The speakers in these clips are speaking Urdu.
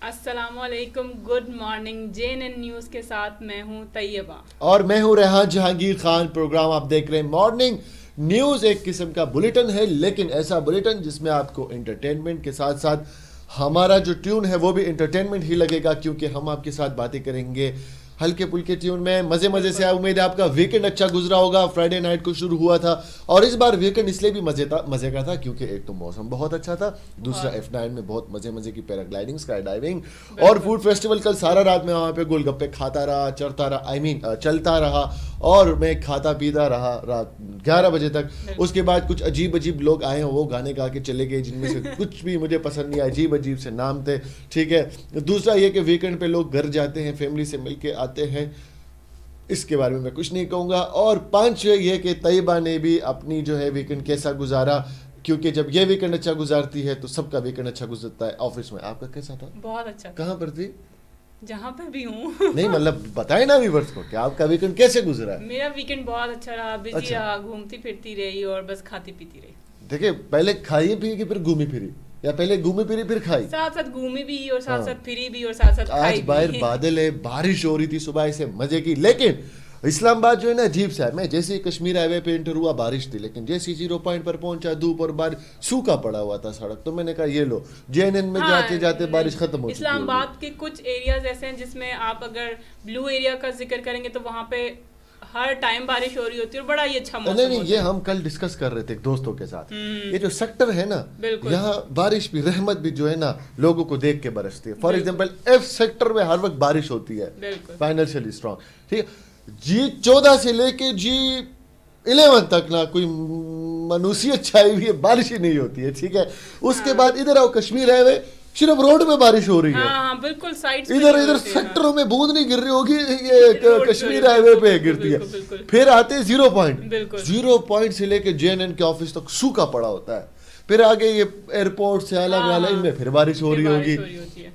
السلام علیکم، گڈ مارننگ. JNN نیوز کے ساتھ میں ہوں طیبہ اور میں ہوں ریحان جہانگیر خان. پروگرام آپ دیکھ رہے ہیں مارننگ نیوز. ایک قسم کا بلیٹن ہے، لیکن ایسا بلیٹن جس میں آپ کو انٹرٹینمنٹ کے ساتھ ساتھ ہمارا جو ٹیون ہے وہ بھی انٹرٹینمنٹ ہی لگے گا، کیونکہ ہم آپ کے ساتھ باتیں کریں گے ہلکے پھلکے ٹیون میں، مزے سے. امید ہے آپ کا ویکنڈ اچھا گزرا ہوگا. فرائیڈے نائٹ کو شروع ہوا تھا اور اس بار ویکنڈ اس لیے بھی مزے کا تھا کیونکہ ایک تو موسم بہت اچھا تھا، دوسرا F9 میں بہت مزے کی پیراگلائڈنگ، اسکائی ڈائیونگ اور فوڈ فیسٹیول. کل سارا رات میں وہاں پہ گول گپے کھاتا رہا، چلتا رہا اور میں کھاتا پیتا رہا رات 11 بجے تک. اس کے بعد کچھ عجیب لوگ آئے ہیں، وہ گانے گا کے چلے گئے جن میں سے کچھ بھی مجھے پسند نہیں. عجیب سے نام تھے. ٹھیک ہے. دوسرا یہ کہ ویکنڈ پہ لوگ گھر جاتے ہیں، فیملی سے مل کے آتے ہیں، اس کے بارے میں میں کچھ نہیں کہوں گا. اور 5 یہ کہ طیبہ نے بھی اپنی جو ہے ویکنڈ کیسا گزارا، کیونکہ جب یہ ویکنڈ اچھا گزارتی ہے تو سب کا ویکنڈ اچھا گزرتا ہے. آفس میں آپ کا کیسا تھا؟ بہت اچھا. کہاں پر تھی؟ جہاں پہ بھی ہوں. نہیں مطلب بتائیں نا ویورز کو کہ آپ کا ویکنڈ کیسے گزرا. میرا ویکنڈ بہت اچھا رہا، بزی رہا، گھومتی پھرتی رہی اور بس کھاتی پیتی رہی. دیکھیں پہلے کھائی پی کہ پھر گھومی پھری، یا پہلے گھومی پھری پھر کھائی؟ ساتھ گھومی بھی اور ساتھ پھری بھی اور ساتھ کھائی بھی. آج باہر بادل ہے، بارش ہو رہی تھی صبح سے مزے کی. لیکن اسلام آباد جو ہے نا عجیب سا ہے. میں جیسے ہی کشمیر ہائی وے پہ انٹر ہوا بارش تھی، لیکن جیسے ہی 0 پوائنٹ پر پہنچا دھوپ اور بارش، سوکھا پڑا ہوا تھا سڑک. تو میں نے کہا یہ لو JNN میں جاتے بارش ختم ہو چکی ہے. اسلام آباد کے کچھ ایریاز ایسے ہیں جس میں آپ اگر بلو ایریا کا ذکر کریں گے تو وہاں پہ ہر ٹائم بارش ہو رہی ہوتی ہے اور بڑا ہی اچھا موسم. نہیں یہ ہم کل ڈسکس کر رہے تھے دوستوں کے ساتھ. یہ جو سیکٹر ہے نا، یہاں بارش بھی رحمت بھی جو ہے نا لوگوں کو دیکھ کے برستی ہے. فار ایگزامپل F سیکٹر میں ہر وقت بارش ہوتی ہے، فائنینشلی اسٹرانگ. ٹھیک ہے. G14 سے لے کے G11 تک نہ کوئی منوسیت چھائی ہوئی ہے، بارش ہی نہیں ہوتی ہے. ٹھیک ہے. اس کے بعد ادھر آؤ کشمیر ہائی وے، صرف روڈ میں بارش ہو رہی ہے. ہاں بالکل. ادھر سیکٹروں میں بوند نہیں گر رہی ہوگی، یہ کشمیر ہائی وے پہ گرتی ہے. پھر آتے 0 پوائنٹ سے لے کے JNN کے آفس تک سوکھا پڑا ہوتا ہے. پھر آگے یہ ایئرپورٹ سے الگ ان میں پھر بارش ہو رہی ہوگی.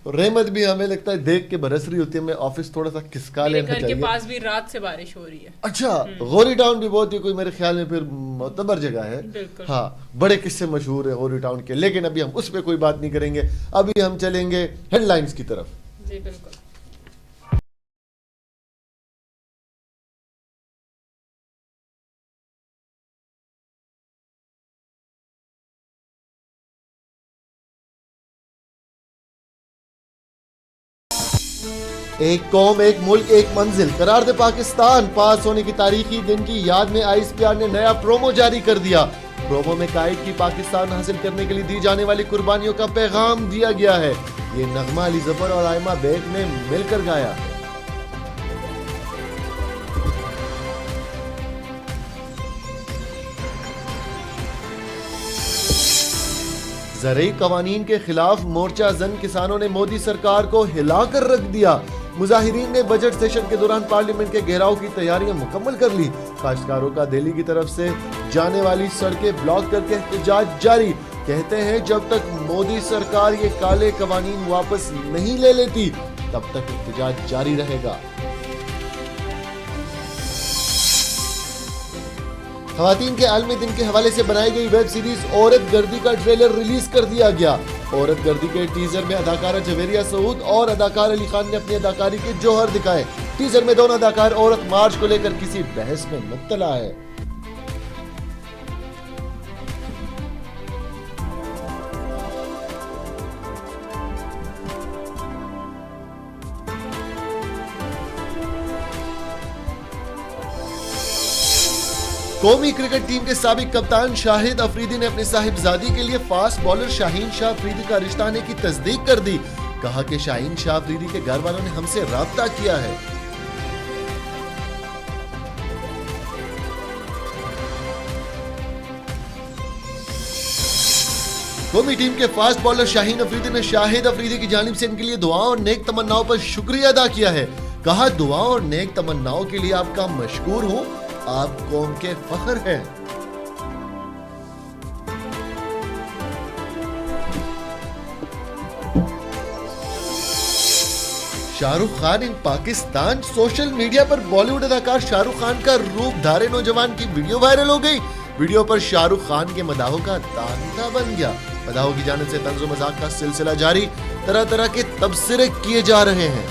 رحمت بھی ہمیں لگتا ہے دیکھ کے برس رہی ہوتی ہے. میں آفس تھوڑا سا کھسکا لینا چاہیے. گھر کے پاس بھی رات سے بارش ہو رہی ہے. اچھا. غوری ٹاؤن بھی بہت ہی کوئی میرے خیال میں پھر معتبر جگہ ہے. ہاں بڑے قصے مشہور ہیں غوری ٹاؤن کے، لیکن ابھی ہم اس پہ کوئی بات نہیں کریں گے. ابھی ہم چلیں گے ہیڈ لائنز کی طرف. جی بالکل. ایک قوم ایک ملک ایک منزل قرار دے پاکستان پاس ہونے کی تاریخی دن کی یاد میں ISPR نے نیا پرومو جاری کر دیا. پرومو میں قائد کی پاکستان حاصل کرنے کے لیے دی جانے والی قربانیوں کا پیغام دیا گیا ہے. یہ نغمہ علی ظفر اور آئمہ بیگ نے مل کر گایا. زرعی قوانین کے خلاف مورچہ زن کسانوں نے مودی سرکار کو ہلا کر رکھ دیا. مظاہرین نے بجٹ سیشن کے دوران پارلیمنٹ کے گھیراؤ کی تیاریاں مکمل کر لی. کاشتکاروں کا دہلی کی طرف سے جانے والی سڑکیں بلاک کر کے احتجاج جاری. کہتے ہیں جب تک مودی سرکار یہ کالے قوانین واپس نہیں لے لیتی تب تک احتجاج جاری رہے گا. خواتین کے عالمی دن کے حوالے سے بنائی گئی ویب سیریز عورت گردی کا ٹریلر ریلیز کر دیا گیا. عورت گردی کے ٹیزر میں اداکارہ جویریہ سعود اور اداکار علی خان نے اپنی اداکاری کے جوہر دکھائے. ٹیزر میں دونوں اداکار عورت مارچ کو لے کر کسی بحث میں مبتلا ہے. قومی کرکٹ ٹیم کے سابق کپتان شاہد افریدی نے اپنی صاحبزادی کے لیے فاسٹ بالر شاہین شاہ افریدی کا رشتہ آنے کی تصدیق کر دی. کہا کہ شاہین شاہ افریدی کے گھر والوں نے ہم سے رابطہ کیا ہے. قومی ٹیم کے فاسٹ بالر شاہین افریدی نے شاہد افریدی کی جانب سے ان کے لیے دعاؤں اور نیک تمناؤں پر شکریہ ادا کیا ہے. کہا دعاؤں اور نیک تمناؤں کے لیے آپ کا مشکور ہوں، آپ قوم کے فخر ہیں. Shah Rukh Khan in Pakistan. Social media پر بالی ووڈ اداکار شاہ رخ خان کا روپ دھارے نوجوان کی ویڈیو وائرل ہو گئی. ویڈیو پر شاہ رخ خان کے مداحوں کا تانتا بن گیا. مداحوں کی جانب سے طنز و مذاق کا سلسلہ جاری, طرح طرح کے تبصرے کیے جا رہے ہیں.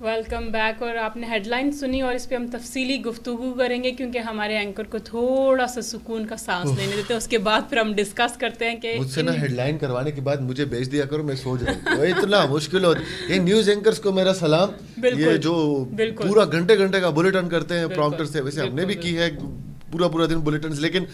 Welcome back. اور آپ نے ہیڈ لائن سنی اور اس پہ ہم تفصیلی گفتگو کریں گے کیونکہ ہمارے اینکر کو تھوڑا سا سکون کا سانس لینے دیتے ہیں, اس کے بعد پھر ہم ڈسکس کرتے ہیں کہ مجھ سے نا ہیڈ لائن کروانے کے بعد مجھے بھیج دیا کرو, میں سو جاؤں. وہ اتنا مشکل ہوتا ہے. یہ نیوز اینکرز کو میرا سلام, یہ جو پورا گھنٹے کا بلیٹن کرتے ہیں پرومپٹر سے, ویسے ہم نے بھی کی ہے پورا دن بلیٹنز, لیکن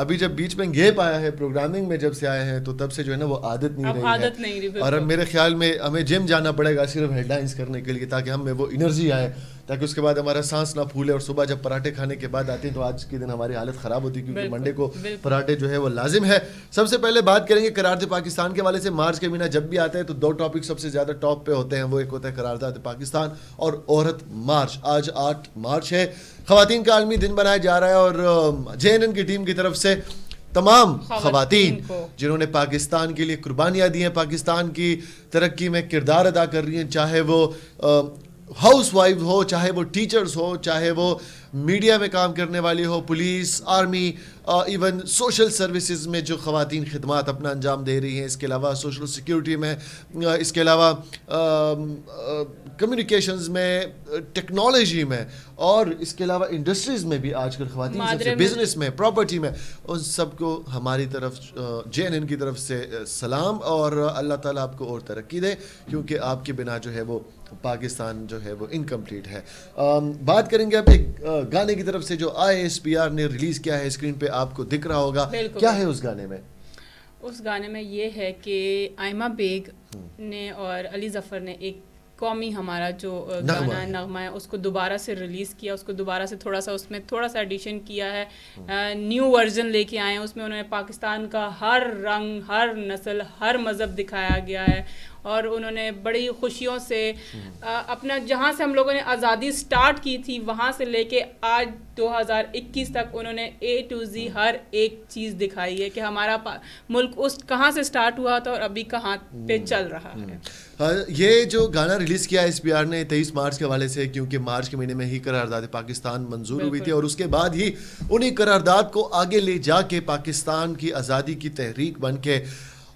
ابھی جب بیچ میں گیپ آیا ہے پروگرامنگ میں جب سے آئے ہیں تو تب سے جو ہے نا وہ عادت نہیں رہی ہے. اور اب میرے خیال میں ہمیں جم جانا پڑے گا صرف ہیڈ لائنز کرنے کے لیے, تاکہ ہم میں وہ انرجی آئے, تاکہ اس کے بعد ہمارا سانس نہ پھولے. اور صبح جب پراٹھے کھانے کے بعد آتے ہیں تو آج کے دن ہماری حالت خراب ہوتی ہے, کیونکہ منڈے کو پراٹھے جو ہے وہ لازم ہے. سب سے پہلے بات کریں گے قرارداد پاکستان کے حوالے سے. مارچ کے مہینہ جب بھی آتا ہے تو دو ٹاپک سب سے زیادہ ٹاپ پہ ہوتے ہیں, وہ ایک ہوتا ہے قرارداد پاکستان اور عورت مارچ. آج 8 مارچ ہے, خواتین کا عالمی دن منایا جا رہا ہے, اور JNN کی ٹیم کی طرف سے تمام خواتین جنہوں نے پاکستان کے لیے قربانیاں دی ہیں, پاکستان کی ترقی میں کردار ادا کر رہی ہیں, چاہے وہ ہاؤس وائف ہو, چاہے وہ ٹیچرز ہو, چاہے وہ میڈیا میں کام کرنے والی ہو, police, army, even social services میں جو خواتین خدمات اپنا انجام دے رہی ہیں, اس کے علاوہ سوشل سیکیورٹی میں, اس کے علاوہ کمیونیکیشنز میں, ٹیکنالوجی میں, اور اس کے علاوہ انڈسٹریز میں بھی آج کل خواتین سب سے, بزنس میں, پراپرٹی میں, ان سب کو ہماری طرف JNN کی طرف سے سلام, اور اللہ تعالیٰ آپ کو اور ترقی دے, کیونکہ آپ کے بنا جو ہے وہ پاکستان جو ہے وہ انکمپلیٹ ہے. بات کریں گے اب ایک گانے کی طرف سے جو ISPR نے ریلیز کیا ہے, اسکرین پہ آپ کو دکھ رہا ہوگا. کیا ہے اس گانے میں؟ اس گانے میں یہ ہے کہ آئمہ بیگ نے اور علی ظفر نے ایک قومی ہمارا جو گانا نغمہ ہے اس کو دوبارہ سے ریلیز کیا, اس کو دوبارہ سے تھوڑا سا ایڈیشن کیا ہے, نیو ورژن لے کے آئے ہیں. اس میں انہوں نے پاکستان کا ہر رنگ, ہر نسل, ہر مذہب دکھایا گیا ہے, اور انہوں نے بڑی خوشیوں سے اپنا جہاں سے ہم لوگوں نے آزادی سٹارٹ کی تھی وہاں سے لے کے آج 2021 تک انہوں نے A to Z ہر ایک چیز دکھائی ہے کہ ہمارا ملک اس کہاں سے سٹارٹ ہوا تھا اور ابھی کہاں پہ چل رہا ہے. یہ جو گانا ریلیز کیا ISPR نے 23 مارچ کے حوالے سے, کیونکہ مارچ کے مہینے میں ہی قرارداد پاکستان منظور ہوئی تھی, اور اس کے بعد ہی انہی قرارداد کو آگے لے جا کے پاکستان کی آزادی کی تحریک بن کے,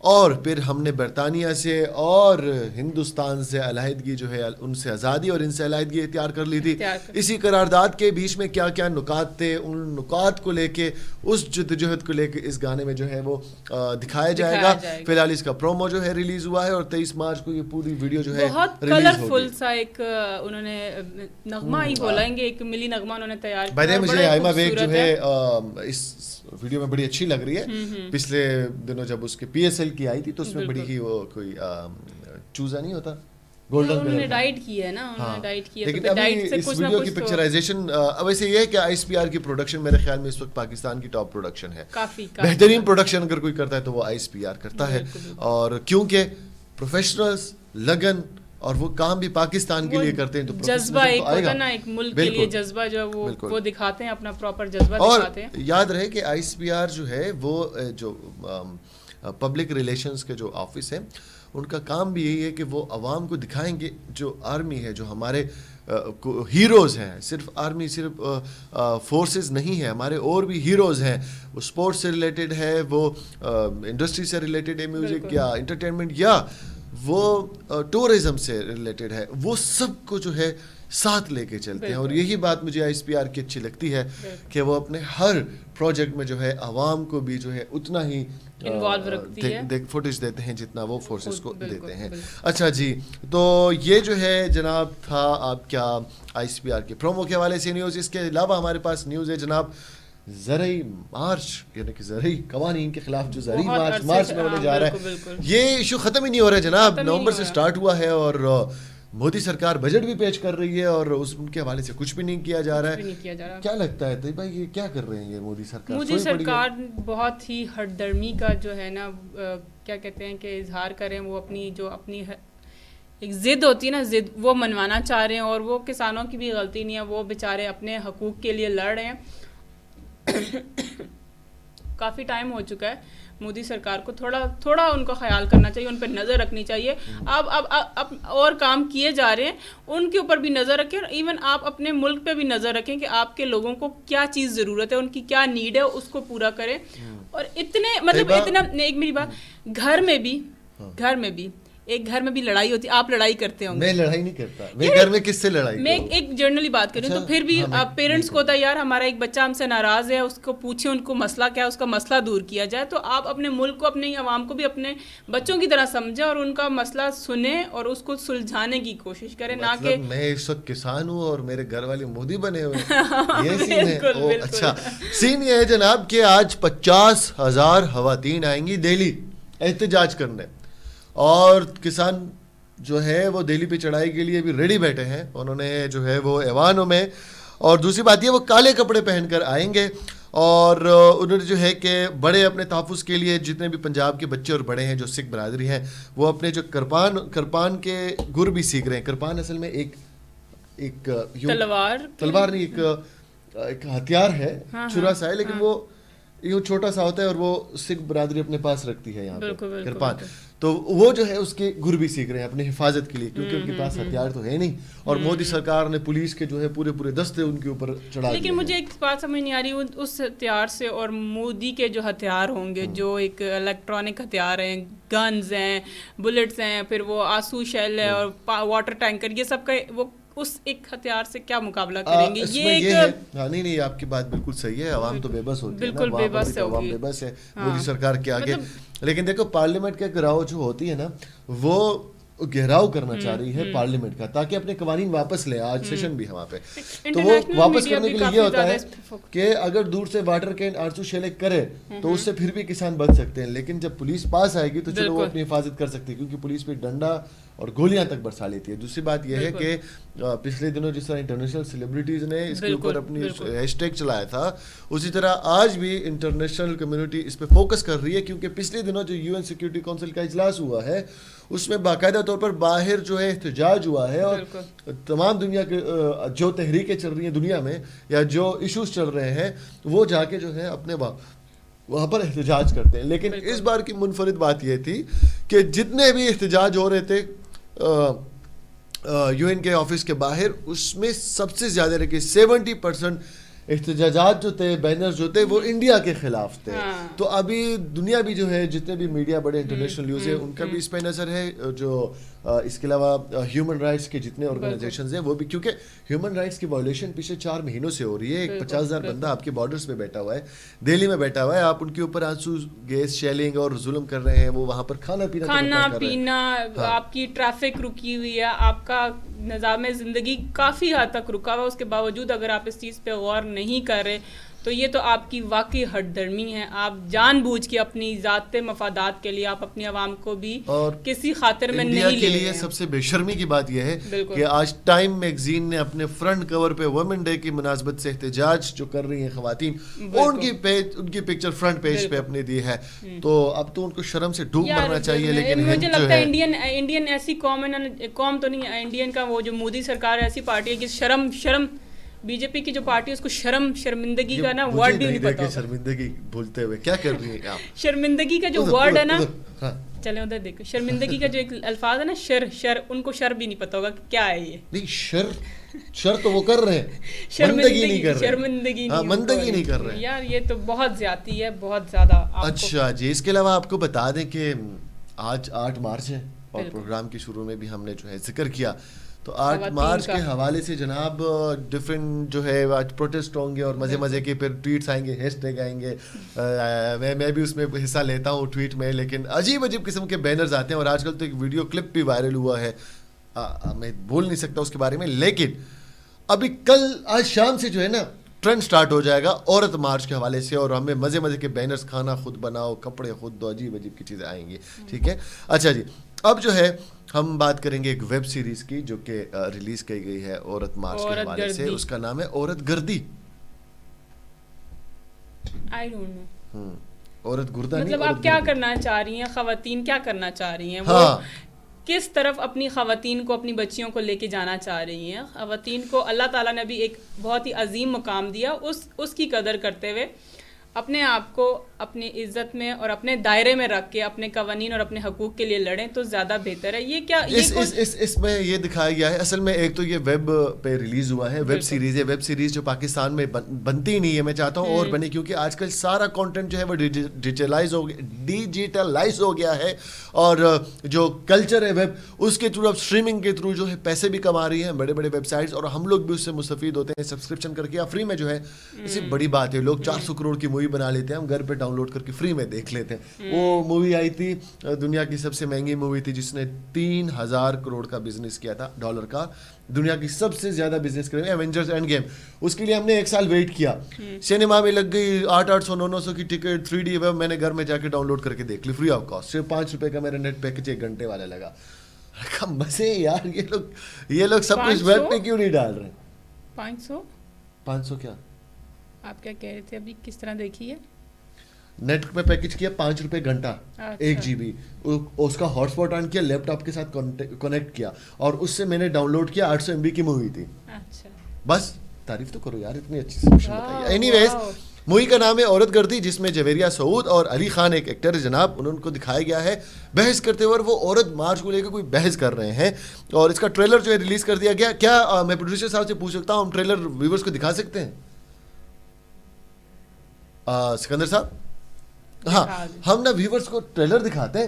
اور پھر ہم نے برطانیہ سے اور ہندوستان سے علیحدگی جو ہے, ان سے آزادی اور ان سے علیحدگی اختیار کر لی تھی. اسی قرارداد کے بیچ میں کیا کیا نکات تھے, ان نکات کو لے کے, اس جدوجہد کو لے کے اس گانے میں جو ہے وہ دکھایا جائے گا. فی الحال اس کا پرومو جو ہے ریلیز ہوا ہے, اور 23 مارچ کو یہ پوری ویڈیو جو ہے بہت کلرفل سا ایک انہوں نے نغمہ ہی بولائیں گے, ایک ملی نغمہ انہوں نے تیار کیا. مجھے آئمہ بیگ جو ہے اس ویڈیو میں بڑی اچھی لگ رہی ہے. پچھلے دنوں جب اس کے PSL کی آئی تھی تو اس میں بڑی ہی وہ کوئی چوزا نہیں ہوتا, گولڈن انہوں نے ڈائٹ کی ہے نا, انہوں نے ڈائٹ کی ہے. لیکن ابھی اس ویڈیو کی پکچرائزیشن ویسے یہ ہے کہ ISPR کی پروڈکشن میرے خیال میں اس وقت پاکستان کی ٹاپ پروڈکشن ہے. بہترین پروڈکشن اگر کوئی کرتا ہے تو وہ ISPR کرتا ہے, اور کیونکہ پروفیشنلز, لگن, اور وہ کام بھی پاکستان کے لیے کرتے ہیں, تو جذبہ ایک ہوتا ہے نا, ایک ملک کے لیے جذبہ جو وہ دکھاتے ہیں, اپنا پراپر جذبہ دکھاتے ہیں. اور یاد رہے کہ ISPR جو ہے وہ جو پبلک ریلیشنز کے جو آفس ہیں, ان کا کام بھی یہی ہے کہ وہ عوام کو دکھائیں گے جو آرمی ہے, جو ہمارے ہیروز ہیں. صرف آرمی صرف فورسز نہیں ہے, ہمارے اور بھی ہیروز ہیں. وہ اسپورٹس سے ریلیٹڈ ہے, وہ انڈسٹری سے ریلیٹڈ ہے, میوزک یا انٹرٹینمنٹ, یا وہ ٹورزم سے ریلیٹڈ ہے, وہ سب کو جو ہے ساتھ لے کے چلتے ہیں. اور یہی بات مجھے ISPR کی اچھی لگتی ہے کہ وہ اپنے ہر پروجیکٹ میں جو ہے عوام کو بھی جو ہے اتنا ہی فوٹیج دیتے ہیں جتنا وہ فورسز کو دیتے ہیں. اچھا جی, تو یہ جو ہے جناب تھا آپ کیا ISPR کے پرومو کے حوالے سے نیوز. اس کے علاوہ ہمارے پاس نیوز ہے جناب زرعی مارچ, یعنی کہ زرعی قوانین کے خلاف جو زرعی مارچ میں ہونے جا رہا ہے. یہ ایشو ختم ہی نہیں ہو رہا ہے جناب, نومبر سے سٹارٹ ہوا ہے, اور مودی سرکار بجٹ بھی پیش کر رہی ہے, اور ان کے حوالے سے کچھ بھی نہیں کیا جا رہا ہے. کیا لگتا ہے بھائی یہ کیا کر رہے ہیں یہ مودی سرکار بہت ہی ہٹ درمی کا جو ہے نا, کیا کہتے ہیں کہ اظہار کریں, وہ اپنی ایک ضد ہوتی ہے نا, ضد وہ منوانا چاہ رہے ہیں. اور وہ کسانوں کی بھی غلطی نہیں ہے, وہ بیچارے اپنے حقوق کے لیے لڑ رہے ہیں. کافی ٹائم ہو چکا ہے, مودی سرکار کو تھوڑا ان کا خیال کرنا چاہیے, ان پہ نظر رکھنی چاہیے. اب اور کام کیے جا رہے ہیں, ان کے اوپر بھی نظر رکھیں, اور ایون آپ اپنے ملک پہ بھی نظر رکھیں کہ آپ کے لوگوں کو کیا چیز ضرورت ہے, ان کی کیا نیڈ ہے, اس کو پورا کریں. اور اتنے مطلب اتنا ایک میری بات, گھر میں بھی ایک گھر میں بھی لڑائی ہوتی ہے, آپ لڑائی کرتے ہوں گے. میں لڑائی نہیں کرتا, میں گھر میں کس سے لڑائی, میں ایک جنرلی بات کروں تو پھر بھی پیرنٹس کو ہوتا ہے یار ہمارا ایک بچہ ہم سے ناراض ہے, اس کو پوچھیں ان کو مسئلہ کیا ہے, اس کا مسئلہ دور کیا جائے. تو آپ اپنے ملک کو, اپنے عوام کو بھی اپنے بچوں کی طرح سمجھیں اور ان کا مسئلہ سنیں اور اس کو سلجھانے کی کوشش کریں, نہ کہ میں اس وقت کسان ہوں اور میرے گھر والے مودی بنے ہوئے. یہ سین ہے. اچھا سین یہ ہے جناب کہ آج 50,000 خواتین آئیں گی دہلی احتجاج کرنے, اور کسان جو ہے وہ دہلی پہ چڑھائی کے لیے بھی ریڈی بیٹھے ہیں. انہوں نے جو ہے وہ ایوانوں میں, اور دوسری بات یہ وہ کالے کپڑے پہن کر آئیں گے, اور انہوں نے جو ہے کہ بڑے اپنے تحفظ کے لیے جتنے بھی پنجاب کے بچے اور بڑے ہیں جو سکھ برادری ہیں, وہ اپنے جو کرپان کے گر بھی سیکھ رہے ہیں. کرپان اصل میں ایک تلوار نہیں, ایک ہتھیار ہے, چھرا سا ہے, لیکن وہ یوں چھوٹا سا ہوتا ہے, اور وہ سکھ برادری اپنے پاس رکھتی ہے یہاں پہ کرپان. تو وہ جو ہے اس کے گر بھی سیکھ رہے ہیں اپنے حفاظت کے لیے, کیونکہ ان کے پاس ہتھیار تو ہے نہیں, اور مودی سرکار نے پولیس کے جو ہے پورے دستے ان کے اوپر چڑھا دیے. لیکن مجھے ایک بات سمجھ نہیں آ رہی, اس ہتھیار سے اور مودی کے جو ہتھیار ہوں گے, جو ایک الیکٹرانک ہتھیار ہیں, گنز ہیں, بلٹس ہیں, پھر وہ آسو شیل ہے اور واٹر ٹینکر, یہ سب کا وہ اس ایک ہتھیار سے کیا مقابلہ کریں گے. یہ ایک نہیں آپ کی بات بالکل صحیح ہے, عوام تو بے بس ہوتی ہے, بالکل بے بس عوام بے بس ہے مودی سرکار کے آگے. لیکن دیکھو پارلیمنٹ کا گھراؤ جو ہوتی ہے نا, وہ گہراؤ کرنا چاہ رہی ہے پارلیمنٹ کا, تاکہ اپنے قوانین واپس لے. آج سیشن بھی ہے وہاں پہ, تو وہ واپس کرنے کے لیے یہ ہوتا ہے کہ اگر دور سے واٹر کین آرسو شیلے کرے تو اس سے پھر بھی کسان بچ سکتے ہیں, لیکن جب پولیس پاس آئے گی تو چلو وہ اپنی حفاظت کر سکتی ہے, کیونکہ پولیس پہ ڈنڈا اور گولیاں تک برسا لیتی ہے. دوسری بات یہ ہے کہ پچھلے دنوں جس طرح انٹرنیشنل سیلیبریٹیز نے اس کے اوپر اپنی ہیش ٹیگ چلایا تھا, اسی طرح آج بھی انٹرنیشنل کمیونٹی اس پہ فوکس کر رہی ہے, کیونکہ پچھلے دنوں جو UN سیکورٹی کونسل کا اجلاس ہوا ہے اس میں باقاعدہ طور پر باہر جو ہے احتجاج ہوا ہے, اور تمام دنیا کے جو تحریکیں چل رہی ہیں دنیا میں یا جو ایشوز چل رہے ہیں وہ جا کے جو ہے اپنے وہاں پر احتجاج کرتے ہیں. لیکن اس بار کی منفرد بات یہ تھی کہ جتنے بھی احتجاج ہو رہے تھے UN کے آفس کے باہر, اس میں سب سے زیادہ رکھے 70% احتجاجات جو تھے, بینرز جو تھے, وہ انڈیا کے خلاف تھے. تو ابھی دنیا بھی جو ہے جتنے بھی میڈیا بڑے انٹرنیشنل نیوز ہیں ان کا بھی اس پہ نظر ہے, جو اس کے علاوہ ہیومن رائٹس کے جتنے آرگنائزیشنز ہیں وہ بھی, کیونکہ ہیومن رائٹس کی وائلیشن پچھلے 4 مہینوں سے ہو رہی ہے. 50,000 بندہ آپ کے بارڈرز پہ بیٹھا ہوا ہے, دہلی میں بیٹھا ہوا ہے, آپ ان کے اوپر آنسو گیس شیلنگ اور ظلم کر رہے ہیں, وہ وہاں پر کھانا پینا, آپ کی ٹریفک رکی ہوئی ہے, آپ کا نظام زندگی کافی حد تک رکا ہوا, اس کے باوجود اگر آپ اس چیز پہ غور نہیں کر رہے تو یہ تو آپ کی واقعی ہٹ درمی ہے. آپ جان بوجھ کے اپنی ذاتی مفادات کے لیے آپ اپنی عوام کو بھی کسی خاطر میں نہیں لے رہے ہیں. انڈیا کے لیے سب سے بے شرمی کی بات یہ ہے کہ آج ٹائم میگزین نے اپنے فرنٹ کور پہ وومن ڈے کی مناسبت سے احتجاج جو کر رہی ہیں خواتین, ان کی پکچر فرنٹ پیج پہ اپنے دی ہے. تو اب تو ان کو شرم سے ڈوب مرنا چاہیے. لیکن مجھے لگتا ہے انڈین ایسی قوم تو نہیں ہے, انڈین کا وہ جو مودی سرکار ایسی پارٹی ہے کہ شرم بی جے پی کی جو پارٹی ہے اس کو شرمندگی کا نا ورڈ بھی نہیں پتا. شرمندگی بھولتے ہوئے کیا کر رہی ہیں آپ؟ شرمندگی کا جو ورڈ ہے نا, چلیں ادھر دیکھو, شرمندگی کا جو ایک الفاظ ہے نا, شر, ان کو شر بھی نہیں پتا ہوگا کیا ہے یہ. نہیں شر تو وہ کر رہے ہیں, شرمندگی نہیں کر رہے یار, یہ تو بہت زیادتی ہے, بہت زیادہ. اچھا جی, اس کے علاوہ آپ کو بتا دیں کہ آج 8 مارچ ہے, اور پروگرام کے شروع میں بھی ہم نے جو ہے ذکر کیا, تو 8 مارچ کے حوالے سے جناب ڈفرینٹ جو ہے آج پروٹیسٹ ہوں گے, اور مزے کے پھر ٹویٹس آئیں گے, ہیش ٹیگ آئیں گے. میں بھی اس میں حصہ لیتا ہوں ٹویٹ میں, لیکن عجیب قسم کے بینرز آتے ہیں, اور آج کل تو ایک ویڈیو کلپ بھی وائرل ہوا ہے, میں بول نہیں سکتا اس کے بارے میں, لیکن ابھی آج شام سے جو ہے نا ٹرینڈ سٹارٹ ہو جائے گا عورت مارچ کے حوالے سے, اور ہمیں مزے کے بینرز, کھانا خود بناؤ, کپڑے خود دو, عجیب کی چیزیں آئیں گی. ٹھیک ہے, اچھا جی, اب جو ہے ہم بات کریں گے ایک ویب سیریز کی جو کہ ریلیز کی گئی ہے عورت مارچ کے حوالے سے. اس کا نام ہے عورت گردی. آئی ڈونٹ نو, عورت گردہ مطلب آپ کیا کرنا چاہ رہی ہیں, خواتین کیا کرنا چاہ رہی ہیں, وہ کس طرف اپنی خواتین کو, اپنی بچیوں کو لے کے جانا چاہ رہی ہیں. خواتین کو اللہ تعالیٰ نے بھی ایک بہت ہی عظیم مقام دیا, اس کی قدر کرتے ہوئے اپنے آپ کو اپنی عزت میں اور اپنے دائرے میں رکھ کے اپنے قوانین اور اپنے حقوق کے لیے لڑیں تو زیادہ بہتر ہے. یہ کیا اس میں یہ دکھایا گیا ہے اصل میں. ایک تو یہ ویب پہ ریلیز ہوا ہے, ویب سیریز ہے. ویب سیریز جو پاکستان میں بنتی نہیں ہے, میں چاہتا ہوں اور بنے, کیونکہ آج کل سارا کنٹینٹ جو ہے وہ ڈیجیٹلائز ہو گیا ہے, اور جو کلچر ہے ویب اس کے تھرو اب اسٹریمنگ کے تھرو جو ہے پیسے بھی کما رہی ہیں بڑے بڑے ویب سائٹس, اور ہم لوگ بھی اس سے مستفید ہوتے ہیں سبسکرپشن کر کے یا فری میں جو ہے. اسی بڑی بات ہے, لوگ 400 کروڑ کی مووی بنا لیتے ہیں, ہم گھر پہ ڈاؤن لوڈ کر کے فری میں دیکھ لیتے ہیں. وہ مووی آئی تھی, دنیا کی سب سے مہنگی مووی تھی, جس نے 3000 کروڑ کا بزنس کیا تھا, ڈالر کا, دنیا کی سب سے زیادہ بزنس کرے, ایونجرز اینڈ گیم. اس کے لیے ہم نے 1 سال ویٹ کیا, سینما میں لگ گئی 800-900 کی ٹکٹ, 3D ویب میں نے گھر میں جا کے ڈاؤن لوڈ کر کے دیکھ لی فری آف کاسٹ. صرف 5 روپے کا میرا نیٹ پیکج 1 گھنٹے والا لگا. مزے یار, یہ لوگ سب کچھ ویب پہ کیوں نہیں ڈال رہے. 500 کیا آپ کیا کہہ رہے تھے ابھی, کس طرح دیکھی ہے؟ نیٹ پہ پیکج کیا 5 روپے گھنٹہ, 1 GB, اس کا ہاٹ اسپاٹ آن کیا, لیپ ٹاپ کے ساتھ کنیکٹ کیا, اور اس سے میں نے ڈاؤن لوڈ کیا. 800 MB کی مووی تھی. بس تعریف تو کرو یار, اتنی اچھی سولوشن بتائی. اینی ویز, مووی کا نام ہے عورت گردی, جس میں جویریہ سعود اور علی خان ایک ایکٹر ہے جناب, ان کو دکھایا گیا ہے بحث کرتے ہوئے. وہ عورت مارچ کو لے کے کوئی بحث کر رہے ہیں, اور اس کا ٹریلر جو ہے ریلیز کر دیا گیا. کیا میں پروڈیوسر صاحب سے پوچھ سکتا ہوں, ہم ٹریلر ویورز کو دکھا سکتے ہیں؟ سکندر صاحب, ہاں, ہم نا ویورز کو ٹریلر دکھاتے ہیں,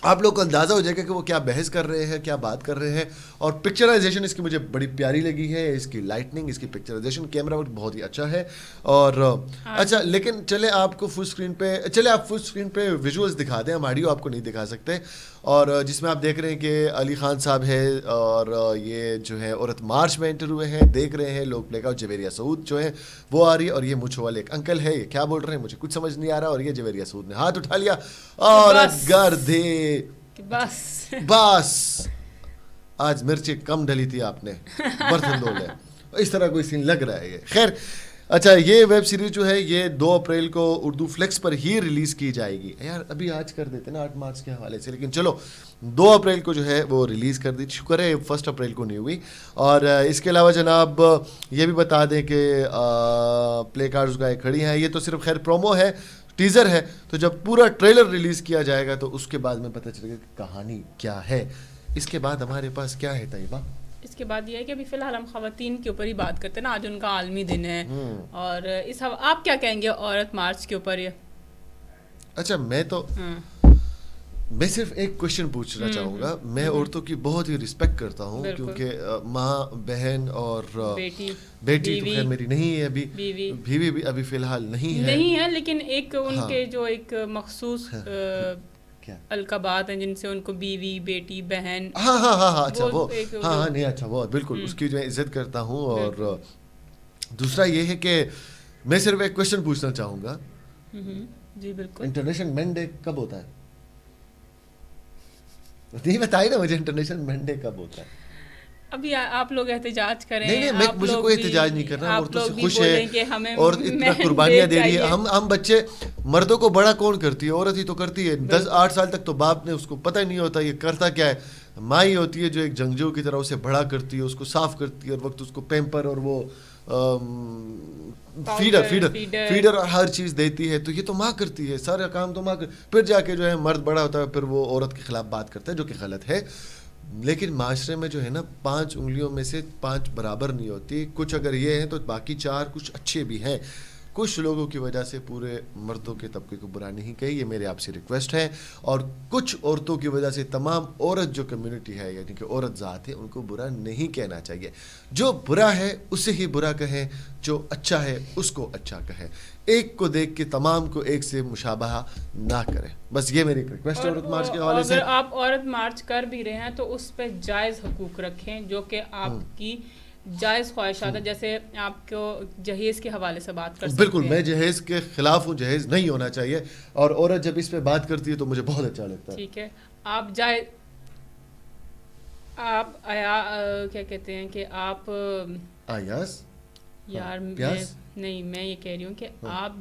آپ لوگ کو اندازہ ہو جائے گا کہ وہ کیا بحث کر رہے ہیں, کیا بات کر رہے ہیں. اور پکچرائزیشن اس کی مجھے بڑی پیاری لگی ہے, اس کی لائٹننگ, اس کی پکچرائزیشن, کیمرہ ورک بہت ہی اچھا ہے. اور اچھا, لیکن چلے آپ کو فل اسکرین پہ ویژولز دکھا دیں, ہم آڈیو آپ کو نہیں دکھا سکتے. اور جس میں آپ دیکھ رہے ہیں کہ علی خان صاحب ہے, اور یہ جو ہے عورت مارچ میں انٹر ہوئے ہیں, دیکھ رہے ہیں لوگ پلے کا. جویریہ سعود جو ہے وہ آ رہی ہے, اور یہ مچھو والے ایک انکل ہے, یہ کیا بول رہے ہیں مجھے کچھ سمجھ نہیں آ رہا. اور یہ جویریہ سعود نے ہاتھ اٹھا لیا, عورت گردی, بس آج مرچی کم ڈلی تھی آپ نے, برتن دھو لے, اس طرح کوئی سین لگ رہا ہے یہ. خیر, اچھا, یہ ویب سیریز جو ہے یہ 2 اپریل کو اردو فلیکس پر ہی ریلیز کی جائے گی. یار ابھی آج کر دیتے نا 8 مارچ کے حوالے سے, لیکن چلو 2 اپریل کو جو ہے وہ ریلیز کر دی. شکر ہے 1 اپریل کو نہیں ہوئی. اور اس کے علاوہ جناب یہ بھی بتا دیں کہ پلے کارڈز گائے کھڑی ہیں, یہ تو صرف خیر پرومو ہے, ٹیزر ہے, تو جب پورا ٹریلر ریلیز کیا جائے گا تو اس کے بعد میں پتہ چلے گا کہ کہانی کیا ہے. اس کے بعد ہمارے پاس کیا ہے طیبہ؟ اس کے بعد یہ ہے کہ ابھی فی الحال ہم خواتین کے اوپر ہی بات کرتے ہیں نا, آج ان کا عالمی دن ہے, اور اس آپ کیا کہیں گے عورت مارچ کے اوپر؟ یہ اچھا, میں صرف ایک کوشچن پوچھنا چاہوں گا. میں عورتوں کی بہت ہی رسپیکٹ کرتا ہوں, کیونکہ ماں, بہن اور بیٹی تو خیر میری نہیں ہے, ابھی بیوی بھی ابھی فی الحال نہیں ہے, لیکن ایک ان کے جو ایک مخصوص القابات ہیں جن سے ان کو بیوی, بیٹی, بہن, اچھا وہ نہیں, اچھا وہ بالکل اس کی جو ہے عزت کرتا ہوں. اور دوسرا یہ ہے کہ میں صرف ایک کوشچن پوچھنا چاہوں گا. جی بالکل, انٹرنیشنل مین ڈے کب ہوتا ہے؟ نہیں بتائیے نا مجھے, انٹرنیشنل مین ڈے کب ہوتا ہے؟ ابھی آپ لوگ احتجاج کریں. نہیں, مجھے کوئی احتجاج نہیں کرنا, عورتوں سے خوش ہے اور اتنا قربانیاں دے رہی ہے. ہم بچے, مردوں کو بڑا کون کرتی ہے, عورت ہی تو کرتی ہے. 10-8 سال تک تو باپ نے اس کو پتہ ہی نہیں ہوتا یہ کرتا کیا ہے. ماں ہی ہوتی ہے جو ایک جنگجو کی طرح اسے بڑا کرتی ہے, اس کو صاف کرتی ہے, اور وقت اس کو پیمپر اور وہ فیڈر اور ہر چیز دیتی ہے. تو یہ تو ماں کرتی ہے, سارا کام تو ماں پھر جا کے جو ہے مرد بڑا ہوتا ہے, پھر وہ عورت کے خلاف بات کرتا ہے, جو کہ غلط ہے. لیکن معاشرے میں جو ہے نا 5 انگلیوں میں سے 5 برابر نہیں ہوتی. کچھ اگر یہ ہیں تو باقی 4 کچھ اچھے بھی ہیں. کچھ لوگوں کی وجہ سے پورے مردوں کے طبقے کو برا نہیں کہی, یہ میرے آپ سے ریکویسٹ ہے. اور کچھ عورتوں کی وجہ سے تمام عورت جو کمیونٹی ہے, یعنی کہ عورت ذات ہے, ان کو برا نہیں کہنا چاہیے. جو برا ہے اسے ہی برا کہیں, جو اچھا ہے اس کو اچھا کہیں. ایک کو دیکھ کے تمام کو ایک سے مشابہہ نہ کریں. بس یہ میری ریکویسٹ ہے عورت مارچ کے حوالے سے. اگر آپ عورت مارچ کر بھی رہے ہیں تو اس پہ جائز حقوق رکھیں, جو کہ آپ کی جائز خواہشات ہیں. جیسے آپ کو جہیز کے حوالے سے بات کر سکتے ہیں. بالکل, میں جہیز کے خلاف ہوں, جہیز نہیں ہونا چاہیے. اور عورت جب اس پہ بات کرتی ہے تو مجھے بہت اچھا لگتا ہے. ٹھیک ہے, آپ کیا کہتے ہیں کہ آپ آیاس یار نہیں, میں یہ کہہ رہی ہوں کہ آپ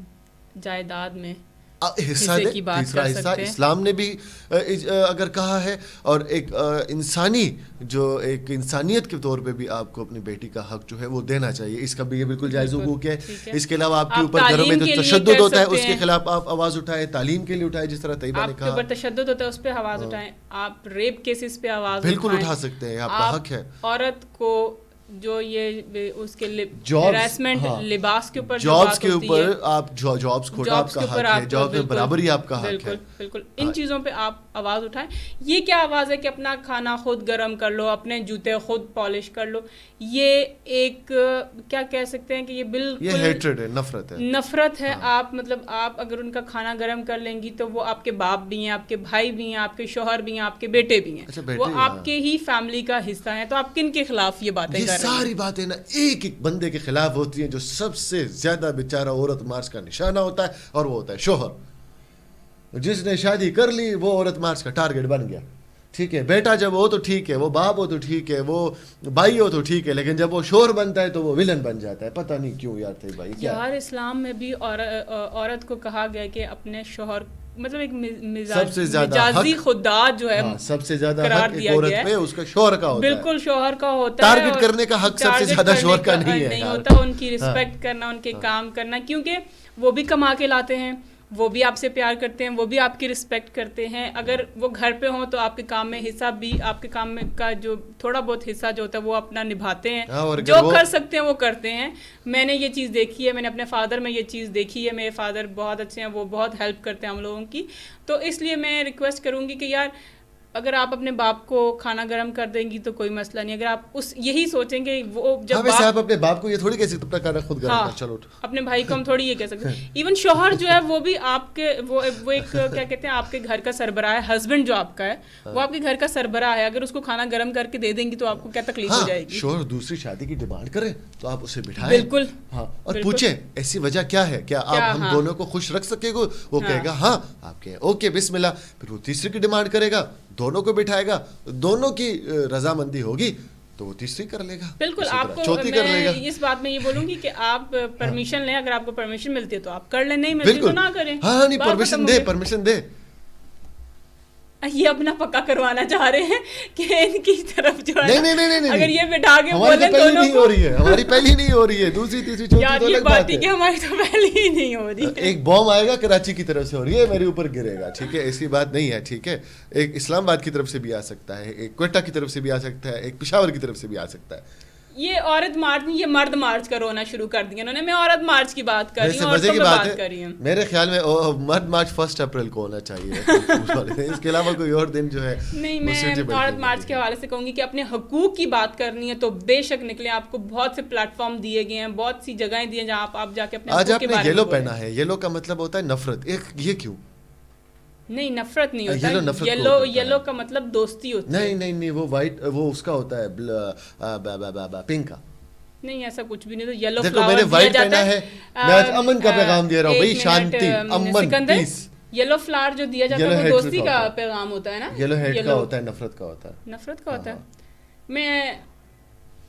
جائیداد میں حصہ دے. تیسرا حصہ اسلام نے بھی اگر کہا ہے, اور ایک انسانی جو ایک انسانیت کے طور پہ بھی آپ کو اپنی بیٹی کا حق جو ہے وہ دینا چاہیے, اس کا بھی یہ بالکل جائز حقوق ہے. اس کے علاوہ آپ کے اوپر گھروں میں جو تشدد ہوتا ہے اس کے خلاف آپ آواز اٹھائیں, تعلیم کے لیے اٹھائیں, جس طرح طیبہ نے کہا. آپ کے اوپر تشدد ہوتا ہے اس پہ آواز اٹھائیں, آپ ریپ کیسز پہ آواز بالکل اٹھا سکتے ہیں, آپ کا حق ہے. عورت کو جو یہ اس کے ہراسمنٹ لباس کے اوپر, جابس کے اوپر آپ جابس کھوٹا آپ کا حق ہے, جاب میں برابری آپ کا حق ہے. بالکل بالکل ان چیزوں پہ آپ آواز اٹھائیں. یہ کیا آواز ہے کہ اپنا کھانا خود گرم کر لو, اپنے جوتے خود پالش کر لو, یہ ایک کیا کہہ سکتے ہیں کہ یہ بالکل یہ ہیٹریڈ ہے, نفرت ہے. آپ مطلب آپ اگر ان کا کھانا گرم کر لیں گی تو وہ آپ کے باپ بھی ہیں, آپ کے بھائی بھی ہیں, آپ کے شوہر بھی ہیں, آپ کے بیٹے بھی ہیں, وہ آپ کے ہی فیملی کا حصہ ہیں. تو آپ کن کے خلاف یہ باتیں کر رہے ہیں؟ ساری باتیں نا ایک ایک بندے کے خلاف ہوتی ہیں, جو سب سے زیادہ بیچارہ عورت مارچ کا نشانہ ہوتا ہے, اور وہ ہوتا ہے شوہر. جس نے شادی کر لی وہ عورت مارچ کا ٹارگٹ بن گیا. ٹھیک ہے, بیٹا جب ہو تو ٹھیک ہے, وہ باپ ہو تو ٹھیک ہے, وہ بھائی ہو تو ٹھیک ہے, لیکن جب وہ شوہر بنتا ہے تو وہ ولن بن جاتا ہے. پتہ نہیں کیوں یار تھے بھائی. یار اسلام میں بھی عورت کو کہا گیا کہ اپنے شوہر مطلب ایک مجازی خدا جو ہے سب سے زیادہ حق ایک عورت پہ اس کا شوہر کا ہوتا ہے. بالکل شوہر کا ہوتا ہے. ٹارگٹ کرنے کا حق سب سے زیادہ شوہر کا نہیں ہوتا. ان کی رسپیکٹ کرنا, ان کے کام کرنا, کیونکہ وہ بھی کما کے لاتے ہیں, وہ بھی آپ سے پیار کرتے ہیں, وہ بھی آپ کی رسپیکٹ کرتے ہیں. اگر وہ گھر پہ ہوں تو آپ کے کام میں حصہ بھی, آپ کے کام میں کا جو تھوڑا بہت حصہ جو ہوتا ہے وہ اپنا نبھاتے ہیں, جو کر سکتے ہیں وہ کرتے ہیں. میں نے یہ چیز دیکھی ہے, میں نے اپنے فادر میں یہ چیز دیکھی ہے. میرے فادر بہت اچھے ہیں, وہ بہت ہیلپ کرتے ہیں ہم لوگوں کی. تو اس لیے میں ریکویسٹ کروں گی کہ یار اگر آپ اپنے باپ کو کھانا گرم کر دیں گی تو کوئی مسئلہ نہیں. اگر آپ یہی سوچیں گے وہ جب آپ اپنے باپ کو یہ تھوڑی کہہ سکتے اپنا کھانا خود گرم کر, چلو اپنے بھائی کو ہم تھوڑی یہ کہہ سکتے ہیں. ایون شوہر جو ہے وہ بھی آپ کے وہ ایک کیا کہتے ہیں آپ کے گھر کا سربراہ ہے. ہسبینڈ جو آپ کا ہے وہ آپ کے گھر کا سربراہ ہے. اگر اس کو کھانا گرم کر کے دے دیں گی تو آپ کو کیا تکلیف ہو جائے گی؟ شوہر دوسری شادی کی ڈیمانڈ کرے تو آپ اسے بٹھائیں. بالکل. ہاں, اور پوچھیں ایسی وجہ کیا ہے, کیا آپ ہم دونوں کو خوش رکھ سکے گا؟ وہ کہے گا ہاں, آپ کہیں اوکے بسم اللہ. پھر وہ تیسری کی ڈیمانڈ کرے گا, دونوں کو بٹھائے گا, دونوں کی رضامندی ہوگی تو وہ تیسری کر لے گا. بالکل. آپ کو میں اس بات میں یہ بولوں گی کہ آپ پرمیشن لیں. اگر آپ کو پرمیشن ملتی ہے تو آپ کر لیں, نہیں ملتی تو نہ کریں. ہاں نہیں, پرمیشن دے. یہ اپنا پکا کروانا چاہ رہے ہیں کہ ان کی طرف جو ہے نہیں اگر یہ بٹھا کے بولیں دونوں نہیں ہو رہی ہے, ہماری پہلی نہیں ہو رہی ہے, دوسری تیسری چوتھی تو الگ بات ہے. ہماری تو پہلی ہی نہیں ہو رہی. ایک بم آئے گا کراچی کی طرف سے اور یہ میرے اوپر گرے گا, ٹھیک ہے, ایسی بات نہیں ہے. ٹھیک ہے, ایک اسلام آباد کی طرف سے بھی آ سکتا ہے, ایک کوئٹہ کی طرف سے بھی آ سکتا ہے, ایک پشاور کی طرف سے بھی آ سکتا ہے. یہ عورت مارچ نہیں, یہ مرد مارچ کا رونا شروع کر دیا انہوں نے. میں عورت مارچ کی بات کر رہی ہوں, عورتوں کی بات کر رہی ہوں. میرے خیال میں مرد مارچ 1 اپریل کو ہونا چاہیے. اس کے علاوہ کوئی اور دن جو ہے نہیں. میں عورت مارچ کے حوالے سے کہوں گی کہ اپنے حقوق کی بات کرنی ہے تو بے شک نکلیں. آپ کو بہت سے پلیٹ فارم دیے گئے ہیں, بہت سی جگہیں دی ہیں جہاں آپ جا کے اپنے آج آپ نے یلو پہنا ہے. یلو کا مطلب ہوتا ہے نفرت. یہ کیوں؟ نہیں, نفرت نہیں ہوتا. یلو کا مطلب دوستی ہوتی ہے. نہیں, وہ وائٹ, وہ اس کا ہوتا ہے پنک کا. نہیں, ایسا کچھ بھی نہیں. تو یلو فلاور دیا جاتا ہے. میں آج امن کا پیغام دے رہا ہوں بھائی, شانتی, امن, پیس. یلو فلاور جو دیا جاتا ہے وہ دوستی کا پیغام ہوتا ہے نا. یلو ہیٹ کا ہوتا ہے, نفرت کا ہوتا ہے. نفرت کا ہوتا ہے. میں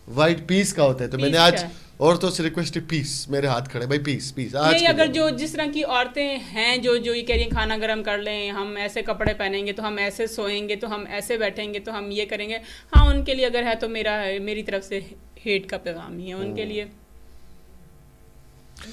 وائٹ پیس کا ہوتا ہے. تو میں نے آج عورتوں سے ریکویسٹ پیس, میرے ہاتھ کھڑے بھائی پیس. نہیں, اگر جو جس طرح کی عورتیں ہیں جو یہ کہہ رہی ہیں کھانا گرم کر لیں, ہم ایسے کپڑے پہنیں گے تو ہم ایسے سوئیں گے, تو ہم ایسے بیٹھیں گے, تو ہم یہ کریں گے, ہاں ان کے لیے اگر ہے تو میری طرف سے ہیٹ کا پیغام ہی ہے ان کے لیے.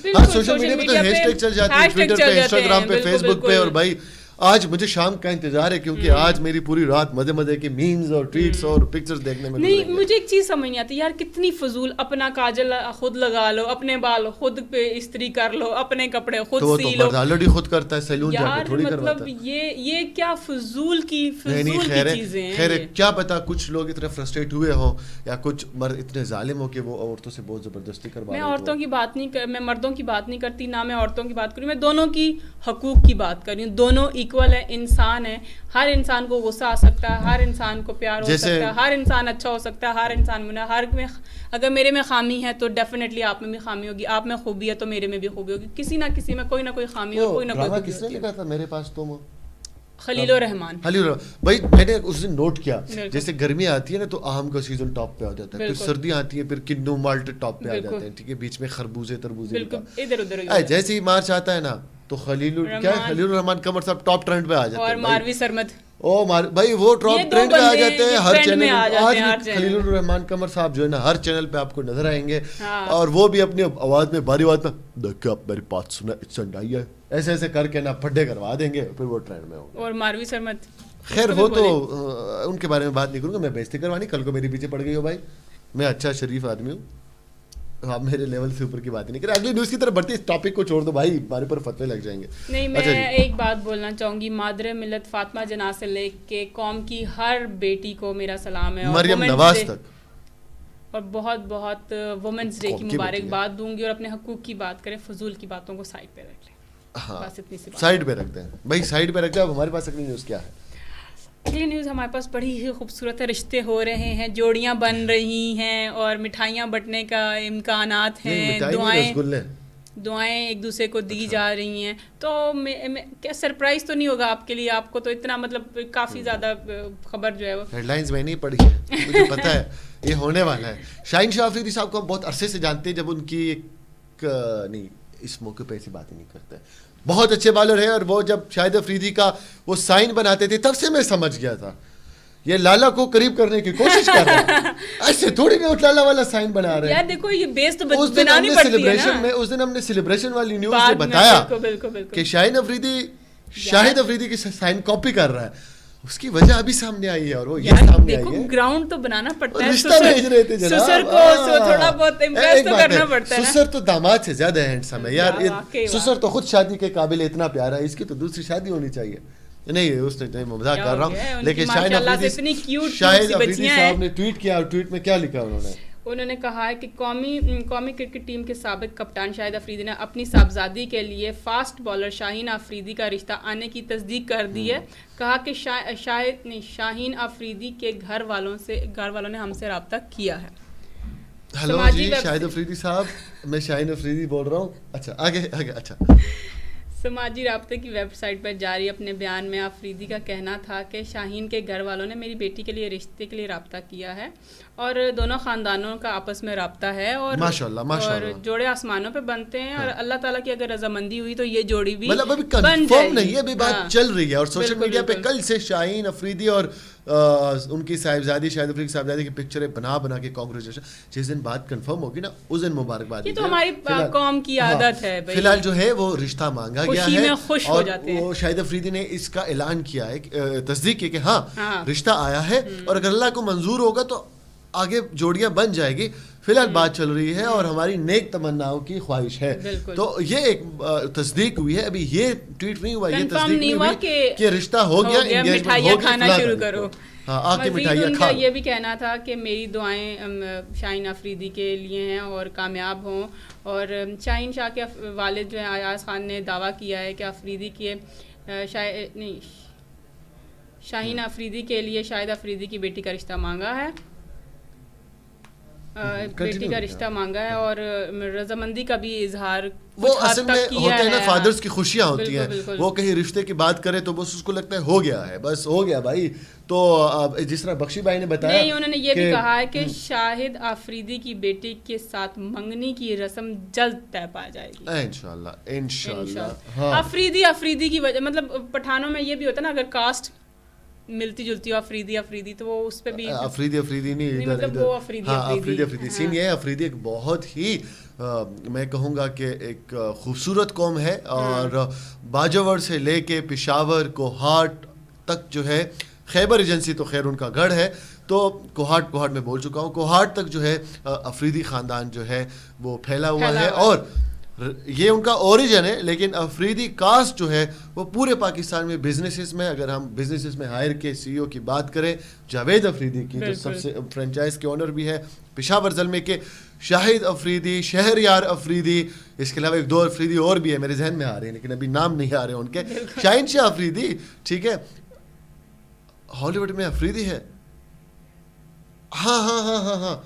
ہاں, سوشل میڈیا پہ تو ہیش ٹیگ چل جاتے ہیں, ٹویٹر پہ, انسٹاگرام پہ, فیس بک پہ. اور بھائی آج مجھے شام کا انتظار ہے کیونکہ آج میری پوری رات مزے کے میمز اور ٹویٹس اور پکچرز دیکھنے میں. نہیں, مجھے ایک چیز سمجھ نہیں آتی یار, کتنی فضول. اپنا کاجل خود لگا لو, اپنے بال خود پہ استری کر لو, اپنے کپڑے خود سی لو. آلریڈی خود کرتا ہے, سیلون جا کے تھوڑی کرواتا ہے. مطلب یہ کیا فضول کی چیزیں ہیں. خیر, کیا پتا کچھ لوگ اتنے فرسٹریٹ ہوئے ہوں یا کچھ مرد اتنے ظالم ہو کہ وہ عورتوں سے بہت زبردستی کروا. میں عورتوں کی بات نہیں میں مردوں کی بات نہیں کرتی, نہ میں عورتوں کی بات کر رہی ہوں. میں دونوں کی حقوق کی بات کر رہی ہوں. دونوں ایکول ہے, انسان ہے. ہر انسان کو غصہ آ سکتا ہے, ہر انسان کو پیار ہو سکتا ہے, ہر انسان اچھا ہو سکتا ہے, ہر انسان میں اگر میرے میں خامی ہے تو ڈیفینیٹلی آپ میں بھی خامی ہوگی, آپ میں خوبی ہے تو میرے میں بھی خوبی ہوگی. کسی نہ کسی میں کوئی نہ کوئی خامی اور کوئی نہ کوئی خوبی. کس نے لکھا تھا میرے پاس تم؟ خلیل الرحمان. بھائی میں نے اس دن نوٹ کیا, جیسے گرمی آتی ہے نا تو آم کا سیزن ٹاپ پہ آ جاتا ہے, پھر سردیاں آتی ہیں پھر کنو مالٹ ٹاپ پہ آ جاتے ہیں, ٹھیک ہے, بیچ میں خربوزے تربوزے. ادھر ادھر جیسے ہی مارچ آتا ہے نا تو خلیل الرحمان قمر صاحب ٹاپ ٹرینڈ پہ آ جاتے ہیں. اور ماروی سرمد بھائی وہ ٹاپ ٹرینڈ پہ آ جاتے ہیں ہر چینل. آج بھی خلیل الرحمان قمر صاحب جو ہے نا ہر چینل پہ آپ کو نظر آئیں گے, اور وہ بھی اپنی آواز میں باری آواز میں دیکھیں آپ میری بات سنا سنڈ آئی ہے ایسے ایسے کر کے نا پھڈے کروا دیں گے, پھر وہ ٹرینڈ میں ہوگا. اور ماروی سرمد خیر وہ تو ان کے بارے میں بات نہیں کروں گا, میں بےزتی کروانی, کل کو میری پیچھے پڑ گئی ہو بھائی, میں اچھا شریف آدمی ہوں, آپ میرے لیول سے اوپر کی بات نہیں کریں. اگلی نیوز کی طرف بڑھتی, اس ٹاپک کو چھوڑ دو بھائی, ہمارے پر فتوے لگ جائیں گے. نہیں, میں ایک بات بولنا چاہوں گی, مادر ملت فاطمہ جناح سے لے کے قوم کی ہر بیٹی کو میرا سلام ہے, مریم نواز تک, اور بہت بہت وومنس ڈے کی مبارکباد دوں گی. اور اپنے حقوق کی بات کریں, فضول کی باتوں کو سائڈ پہ رکھ لیں. بس اتنی سی بات سائڈ پہ رکھتے ہیں بھائی, سائڈ پہ رکھتے ہیں. اب ہمارے پاس اگلی نیوز کیا ہے؟ اگلی نیوز ہمارے پاس بڑی ہی خوبصورت ہے. رشتے ہو رہے ہیں, جوڑیاں بن رہی ہیں, اور مٹھائیاں بٹنے کا امکانات ہیں, دعائیں ایک دوسرے کو دی جا رہی ہیں. تو کیا سرپرائز تو نہیں ہوگا آپ کے لیے, آپ کو تو اتنا مطلب کافی زیادہ خبر جو ہے وہ ہیڈ لائنز میں نہیں پڑھی ہے, مجھے پتہ ہے یہ ہونے والا ہے. شاہین شاہ آفریدی صاحب کو ہم بہت عرصے سے جانتے ہیں, جب ان کی ایک نہیں اس موقع پہ ایسی باتیں نہیں کرتے, بہت اچھے بالر ہیں. اور وہ جب شاہد افریدی کا وہ سائن بناتے تھے تب سے میں سمجھ گیا تھا یہ لالا کو قریب کرنے کی کوشش کر رہے ہیں, ایسے تھوڑی میں لالا والا سائن بنا رہے ہیں. یار دیکھو یہ بیس تو بنانی پڑتی ہے نا. اس دن ہم نے سیلیبریشن والی نیوز میں بتایا کہ شاہد افریدی کی سائن کاپی کر رہا ہے, اس کی وجہ ابھی سامنے آئی ہے, اور وہ یہ سامنے آئی ہے. گراؤنڈ تو بنانا پڑتا ہے, رشتہ بھیج رہے تھے جناب, سسر کو تھوڑا بہت امپریس تو کرنا پڑتا ہے. سسر تو داماد سے زیادہ ہینڈسم ہے یار, سسر تو خود شادی کے قابل اتنا پیارا ہے, اس کی تو دوسری شادی ہونی چاہیے. نہیں اس نے مذاق کر رہا ہوں, لیکن شاہد افریدی صاحب نے ٹویٹ کیا, اور ٹویٹ میں کیا لکھا انہوں نے کہا ہے کہ قومی کرکٹ ٹیم کے سابق کپتان شاہد افریدی نے اپنی صاحبزادی کے لیے فاسٹ بالر شاہین افریدی کا رشتہ آنے کی تصدیق کر دی ہے. کہا کہ شاہین افریدی کے گھر والوں نے ہم سے رابطہ کیا ہے. ہلو جی شاہد افریدی صاحب, میں شاہین افریدی بول رہا ہوں. اچھا آگے. اچھا, سماجی رابطے کی ویب سائٹ پر جاری اپنے بیان میں افریدی کا کہنا تھا کہ شاہین کے گھر والوں نے میری بیٹی کے لیے رشتے کے لیے رابطہ کیا ہے, اور دونوں خاندانوں کا آپس میں رابطہ ہے, اور اور جوڑے آسمانوں پہ بنتے ہیں, اور اللہ تعالیٰ کی اگر رضامندی ہوئی تو یہ جوڑی بھی مطلب ابھی کنفرم نہیں ہے, ابھی بات چل رہی ہے. اور سوشل میڈیا پہ کل سے شاہین افریدی اور ان کی صاحبزادی شاہد افریدی کی صاحبزادی کی پکچریں بنا کے کانگریچولیشن, جس دن بات کنفرم ہوگی نا اس دن مبارکباد. یہ تو ہماری قوم کی عادت ہے, فی الحال جو ہے وہ رشتہ مانگا گیا ہے, اور وہ شاہد افریدی نے اس کا اعلان کیا ہے, تصدیق کی کہ ہاں رشتہ آیا ہے, اور اگر اللہ کو منظور ہوگا تو آگے جوڑیاں بن جائے گی. فی الحال بات چل رہی ہے, اور ہماری نیک تمناؤں کی خواہش ہے. تو یہ ایک تصدیق ہوئی ہے, ابھی یہ ٹویٹ نہیں ہوا, یہ تصدیق نہیں ہوا کہ رشتہ ہو گیا, مٹھائیاں کھانا شروع کرو. ان کا یہ بھی کہنا تھا کہ میری دعائیں شاہین افریدی کے لیے ہیں اور کامیاب ہوں. اور شاہین شاہ کے والد جو ہیں ایاز خان نے دعویٰ کیا ہے کہ شاہین افریدی کے لیے شاہد افریدی کی بیٹی کا رشتہ مانگا ہے, بیٹی کا رشتہ مانگا ہے, اور رضامندی کا بھی اظہار وہ اصل میں ہوتے ہیں نا, فادرز کی خوشیاں ہوتی ہیں, وہ کہیں رشتے کی بات کرے تو بس اس کو لگتا ہے ہو گیا ہے, بس ہو گیا بھائی. تو جس طرح بخشی بھائی نے بتایا, نہیں انہوں نے یہ بھی کہا ہے کہ شاہد افریدی کی بیٹی کے ساتھ منگنی کی رسم جلد طے پا جائے گی انشاءاللہ. افریدی کی وجہ مطلب پٹھانوں میں یہ بھی ہوتا ہے نا, اگر کاسٹ ملتی جلتی ہو افریدی تو وہ اس پہ بھی افریدی نہیں مطلب وہ افریدی سین یہ ہے. افریدی ایک بہت ہی میں کہوں گا کہ ایک خوبصورت قوم ہے, اور باجوڑ سے لے کے پشاور کوہاٹ تک جو ہے, خیبر ایجنسی تو خیر ان کا گڑھ ہے, تو کوہاٹ میں بول چکا ہوں, کوہاٹ تک جو ہے افریدی خاندان جو ہے وہ پھیلا ہوا ہے, اور یہ ان کا اوریجن ہے. لیکن افریدی کاسٹ جو ہے وہ پورے پاکستان میں بزنسز میں, اگر ہم بزنسز میں ہائر کے سی ای او کی بات کریں, جاوید افریدی کی جو سب سے فرنچائز کے اونر بھی ہے, پشاور زلمے کے شاہد افریدی, شہریار افریدی, اس کے علاوہ ایک 2 افریدی اور بھی ہے میرے ذہن میں آ رہے ہیں لیکن ابھی نام نہیں آ رہے ان کے. شاہین شاہ افریدی ٹھیک ہے, ہالی ووڈ میں افریدی ہے, ہاں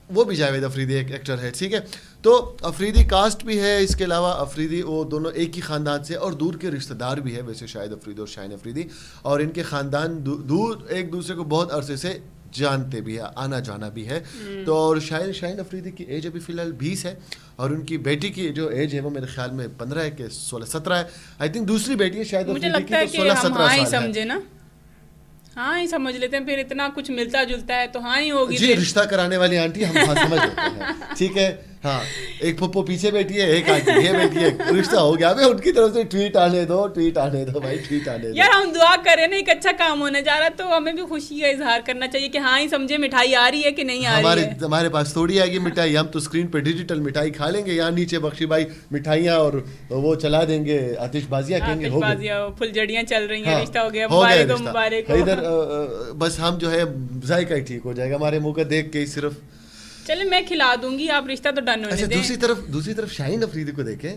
وہ بھی جاوید افریدی ایک ایکٹر ہے, ٹھیک ہے. تو افریدی کاسٹ بھی ہے, اس کے علاوہ افریدی وہ دونوں ایک ہی خاندان سے اور دور کے رشتہ دار بھی ہے ویسے شاہد افریدی اور شاہین افریدی, اور ان کے خاندان دور ایک دوسرے کو بہت عرصے سے جانتے بھی ہے, آنا جانا بھی ہے. تو اور شاہین افریدی کی ایج ابھی فی الحال 20 ہے, اور ان کی بیٹی کی جو ایج ہے وہ میرے خیال میں 15 ہے کہ 16-17 ہے. آئی تھنک دوسری بیٹی ہے شاید افریدی کی تو 16-17 سال ہے. سمجھے نا, ہاں ہی سمجھ لیتے ہیں, پھر اتنا کچھ ملتا جلتا ہے تو ہاں ہی ہوگی. جی رشتہ کرانے والی آنٹی ہم سمجھ لیتے ہیں, ٹھیک ہے. ہاں ایک پھپھو پیچھے بیٹھی ہے, ایک آنٹی یہ بیٹھی ہے, رشتہ ہو گیا. ان کی طرف سے ٹویٹ آنے دو بھائی, ٹویٹ آنے دو. یار ہم دعا کر رہے ہیں, ایک اچھا کام ہونے جا رہا ہے تو ہمیں بھی خوشی کا اظہار کرنا چاہیے کہ ہاں ہی سمجھے مٹھائی آ رہی ہے کہ نہیں آ رہی ہے. ہمارے پاس تھوڑی آئے گی مٹھائی, ہم تو اسکرین پہ ڈیجیٹل مٹھائی کھا لیں گے. یہاں نیچے بخشی بھائی مٹھائیاں اور وہ چلا دیں گے, آتش بازیاں کہیں گے, پھلجڑیاں چل رہی ہیں, رشتہ ہو گیا, مبارک. ادھر بس ہم جو ہے ذائقہ ہی ٹھیک ہو جائے گا ہمارے منہ کا دیکھ کے ہی صرف. چلے میں کھلا دوں گی, آپ رشتہ تو ڈن ہونے دیں. دوسری طرف شاہین افریدی کو دیکھیں,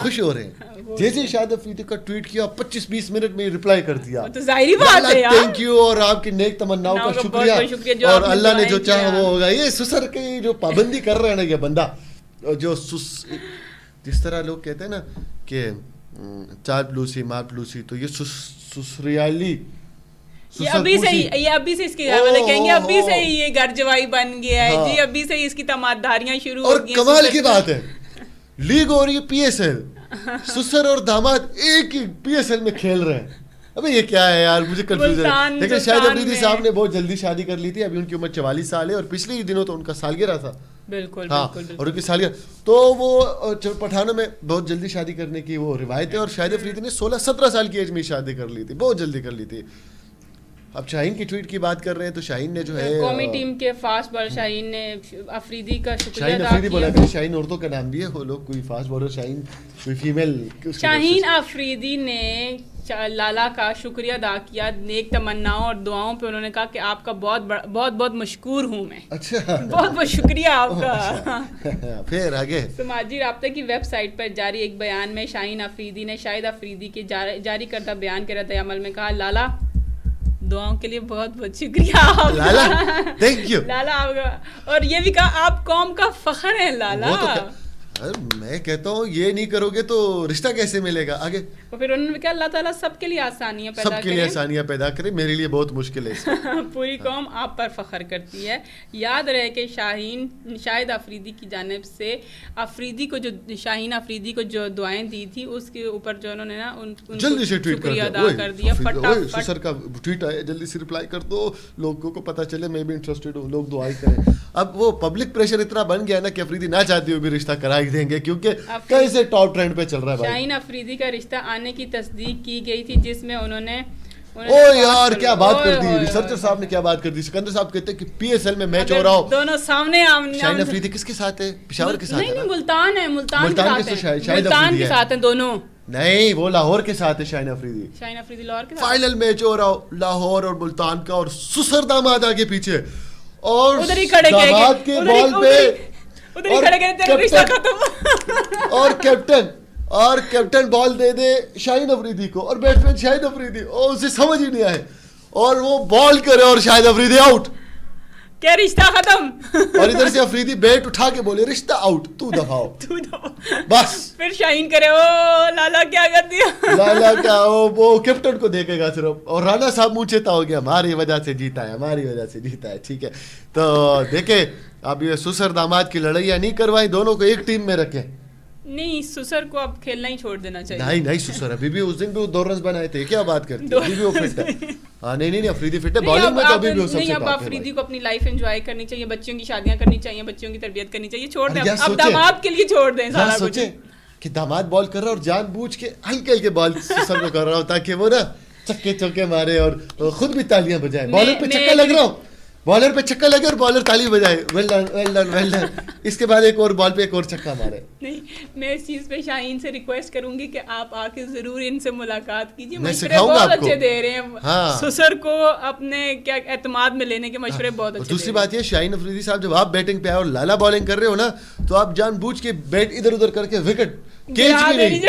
خوش ہو رہے ہیں. جیسے شاہین افریدی کا ٹویٹ کیا 25-20 منٹ میں ریپلائی کر دیا. تو ظاہری بات ہے یار, تھینک یو اور آپ کی نیک تمناؤں کا شکریہ, اور اللہ نے جو چاہا وہ ہوگا. یہ سسر کی جو پابندی کر رہے ہیں نا یہ بندہ, جو جس طرح لوگ کہتے ہیں نا کہ چار پلوسی ماں پلوسی, تو یہ سسریالی یہ ابھی سے اس کے گھر والے کہیں گے ابھی سے ہی یہ گھر جوائی بن گیا ہے جی, ابھی سے ہی اس کی تماداریاں شروع ہو گئی ہیں. اور کمال کی بات ہے لیگ ہو رہی ہے PSL, سسر اور داماد ایک ہی PSL میں کھیل رہے ہیں. ابھی یہ کیا ہے یار, مجھے کنفیوژن ہے. لیکن شاہد افریدی صاحب نے بہت جلدی شادی کر لی تھی, ابھی ان کی عمر 44 سال ہے, اور پچھلے ہی دنوں تو ان کا سالگرہ تھا. بالکل ہاں, اور ان کی سالگرہ تو وہ پٹھانوں میں بہت جلدی شادی کرنے کی وہ روایت ہے. اور شاہد افریدی نے 16-17 سال کی ایج میں شادی کر لی تھی, بہت جلدی کر لی تھی. اب شاہین کی ٹویٹ کی بات کر رہے ہیں تو شاہین نے جو ہے قومی ٹیم کے فاسٹ بالر شاہین نے افریدی کا شکریہ ادا کیا. شاہین افریدی بولا کہ شاہین عورتوں کا نام بھی ہے, وہ لوگ کوئی فاسٹ بالر شاہین کوئی فیمیل. شاہین افریدی نے لالا کا شکریہ ادا کیا, نیک تمناؤں اور دعاؤں پہ. انہوں نے کہا کہ آپ کا بہت مشکور ہوں میں. اچھا, بہت شکریہ آپ کا. پھر آگے سماجی رابطے کی ویب سائٹ پر جاری ایک بیان میں شاہین افریدی نے شاہد افریدی کے جاری کردہ بیان کے رد عمل میں کہا, لالا دعاؤں کے لیے بہت بہت شکریہ لالا, تھینک یو لالا آپ کا. اور یہ بھی کہا آپ قوم کا فخر ہیں لالا. میں کہتا ہوں یہ نہیں کرو گے تو رشتہ کیسے ملے گا آگے. اور پھر انہوں نے کہا اللہ تعالیٰ سب کے لیے آسانیاں پیدا کرے, سب کے لیے آسانیاں پیدا کرے, میرے لیے بہت مشکل ہے. پوری قوم آپ پر فخر کرتی ہے. یاد رہے کہ شاہد افریدی کی جانب سے شاہین افریدی کو جو دعائیں دی تھی اس کے اوپر جو انہوں نے نا جلدی سے ٹویٹ ادا کر دیا. فٹافٹ سر کا ٹویٹ آیا, جلدی سے رپلائی کر دو, لوگوں کو پتہ چلے میں بھی انٹرسٹڈ ہوں, لوگ دعائیں کریں. اب وہ پبلک پریشر اتنا بن گیا نا کہ افریدی نہ چاہتی ہوئے بھی رشتہ کرا ہی دیں گے, کیونکہ کیسے ٹاپ ٹرینڈ پہ چل رہا ہے بھائی. شاہین افریدی کا رشتہ آنے کی تصدیق کی گئی تھی, جس میں انہوں نے او یار کیا بات کر دی, ریسرچر صاحب نے کیا بات کر دی. سکندر صاحب کہتے ہیں کہ PSL میں میچ ہو رہا ہو, دونوں سامنے شاہین افریدی کس کے ساتھ ہے, پشاور کے ساتھ ہے, نہیں ملتان ہے, ملتان کے ساتھ ہیں دونوں. نہیں وہ لاہور کے ساتھ ہے شاہین افریدی لاہور کے ساتھ. فائنل میچ ہو رہا ہو لاہور اور ملتان کا, اور سسر داماد آگے پیچھے, اور داماد کے بال پہ اور کیپٹن بال دے دے شاہین افریدی کو, اور بیٹسمین شاہد افریدی, اور اسے سمجھ ہی نہیں آئے, اور وہ بال کرے اور شاہد افریدی آؤٹ, کیا رشتہ ختم. اور ادھر سے افریدی بیٹ اٹھا کے بولے رشتہ آؤٹ, تو دفاع بس. پھر شاہین کرے او لالا کیا کر دیا, لالا کیا وہ کیپٹن کو دیکھے گا صرف. اور رانا صاحب منہ چیتا ہو گیا, ہماری وجہ سے جیتا ہے, ٹھیک ہے. تو دیکھیں اب یہ سسر داماد کی لڑائیاں نہیں کروائیں, دونوں کو ایک ٹیم میں رکھیں. نہیں سسر کو اب کھیلنا ہی چھوڑ دینا چاہیے. نہیں سسر ابھی بھی اس دن بھی 2 رنز بنائے تھے, کیا بات کرتے ہیں, ابھی بھی وہ فٹ ہے. ہاں نہیں افریدی فٹ ہے, بالنگ میں تو ابھی بھی وہ سب سے ٹاپ ہے. اب افریدی کو اپنی لائف انجوائے کرنی چاہیے, بچیوں کی شادیاں کرنی چاہیے, بچیوں کی تربیت کرنی چاہیے, چھوڑ دیں اب داماد کے لیے چھوڑ دیں سارا کچھ. کہ داماد بال کر رہا اور جان بوجھ کے ہلکے ہلکے بال سسر کو کر رہا ہو تاکہ وہ نا چکے چوکے مارے اور خود بھی تالیاں بجائے. بالر پہ چکا لگ رہا ہو, بالر پہ چکا لگے اور بالر تالی بجائے, ویل ڈن. اس کے بعد ایک اور بال پہ ایک اور چکا مارے. نہیں میں اس چیز پہ شاہین سے ریکویسٹ کروں گی کہ آپ آ کے ضرور ان سے ملاقات کیجیے, مشورے بہت اچھے دے رہے ہیں. سسر کو اپنے کیا اعتماد میں لینے کے مشورے بہت اچھے. دوسری بات یہ شاہین افریدی صاحب جب آپ بیٹنگ پہ آئے اور لالا بالنگ کر رہے ہو نا, تو آپ جان بوجھ کے بیٹ ادھر ادھر کر کے وکٹ کیچ بھی نہیں,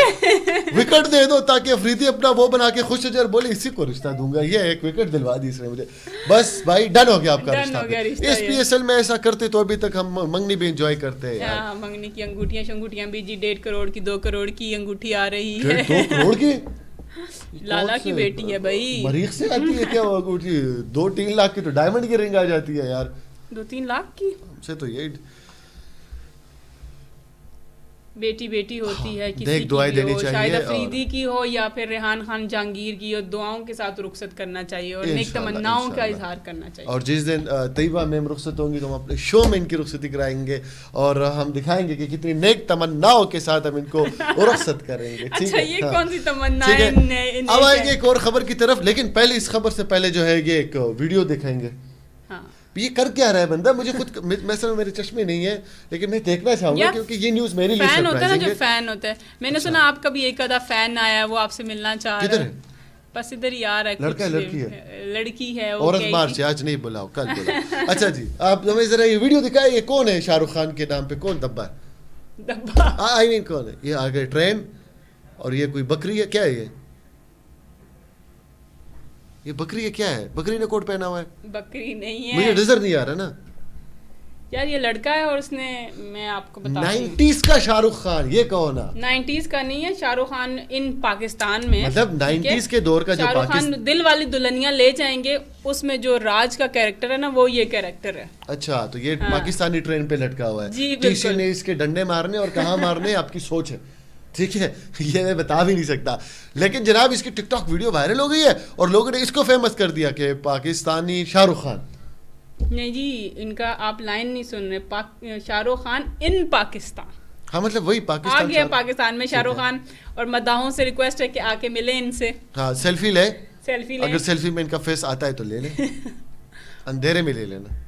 وکٹ دے دو تاکہ افریدی اپنا وہ بنا کے خوش ہو جائے, بولے اسی کو رشتہ دوں گا, یہ ایک وکٹ دلوا دی اس نے مجھے, بس بھائی ڈن ہو گیا آپ کا رشتہ. اس PSL میں ایسا کرتے تو ابھی تک ہم منگنی بھی انجوائے کرتے ہیں. منگنی کی انگوٹیاں بھی جی 1.5 کروڑ کی 2 کروڑ کی انگوٹھی آ رہی ہے. 2 کروڑ کی لالا کی بیٹی ہے بھائی. مریخ سے آتی ہے کیا؟ 2-3 لاکھ کی تو ڈائمنڈ کی رنگ آ جاتی ہے یار. 2-3 لاکھ کی ہم سے تو یہ بیٹی ہوتی ہے کسی دیکھ دعائیں دینی چاہیے. شاہد افریدی کی ہو یا پھر ریحان خان جہانگیر کی ہو, دعاؤں کے ساتھ رخصت کرنا چاہیے اور نیک تمناؤں کا اظہار کرنا چاہیے. اور جس دن طیبہ میم رخصت ہوں گی تو ہم اپنے شو میں ان کی رخصتی کرائیں گے اور ہم دکھائیں گے کہ کتنی نیک تمناؤں کے ساتھ ہم ان کو رخصت کریں گے. اچھا یہ کون سی تمنا ہے؟ اب آئیں گے ایک اور خبر کی طرف, لیکن پہلے اس خبر سے پہلے جو ہے یہ ایک ویڈیو دکھائیں گے. یہ کر کیا رہا ہے بندہ؟ مجھے خود مثلا میرے چشمے نہیں ہے لیکن میں دیکھنا چاہوں گا کیونکہ یہ نیوز میرے لیے فین ہوتا ہے نا, جو فین ہوتا ہے. میں نے سنا آپ کا بھی ایک آدھا فین آیا ہے, وہ آپ سے ملنا چاہ رہا ہے. بس ادھر ہی آ رہا ہے. لڑکا لڑکی ہے؟ لڑکی ہے. عورت مارچ آج نہیں بلاؤ, کل بلاؤ. اچھا جی آپ ہمیں ذرا یہ ویڈیو دکھائیں. یہ کون ہے شاہ رخ خان کے نام پہ کون دبا ہے؟ دبا آئی مین کون ہے یہ؟ آگے ٹرین اور یہ کوئی بکری ہے, کیا ہے یہ بکری ہے؟ کیا ہے؟ بکری نے کوٹ پہنا ہوا ہے. بکری نہیں ہے, مجھے نظر نہیں آ رہا نا یار. یہ لڑکا ہے اور اس نے, میں آپ کو بتا 90s کا شاہ رخ خان. یہ کون ہے؟ 90s کا نہیں ہے. شاہ رخ خان ان پاکستان میں, مطلب 90s کے دور کا جو شاہ رخ خان دل والی دلہنیاں لے جائیں گے, اس میں جو راج کا کیریکٹر ہے نا وہ یہ کیریکٹر ہے. اچھا تو یہ پاکستانی ٹرین پہ لٹکا ہوا ہے. جی ٹیشن نے اس کے ڈنڈے مارنے اور کہاں مارنے آپ کی سوچ ہے, ٹھیک ہے, یہ میں بتا بھی نہیں سکتا. لیکن جناب اس کی ٹک ٹاک ویڈیو وائرل ہو گئی ہے اور لوگوں نے اس کو فیمس کر دیا کہ پاکستانی شاہ رخ خان. نہیں جی, ان کا آپ لائن نہیں سن رہے. شاہ رخ خان ان پاکستان. ہاں مطلب وہی پاکستان, آ گیا پاکستان میں شاہ رخ خان. اور مداحوں سے ریکویسٹ ہے کہ آ کے ملیں ان سے. ہاں سیلفی لے, سیلفی لیں. اگر سیلفی میں ان کا فیس آتا ہے تو لے لیں, اندھیرے میں لے لینا.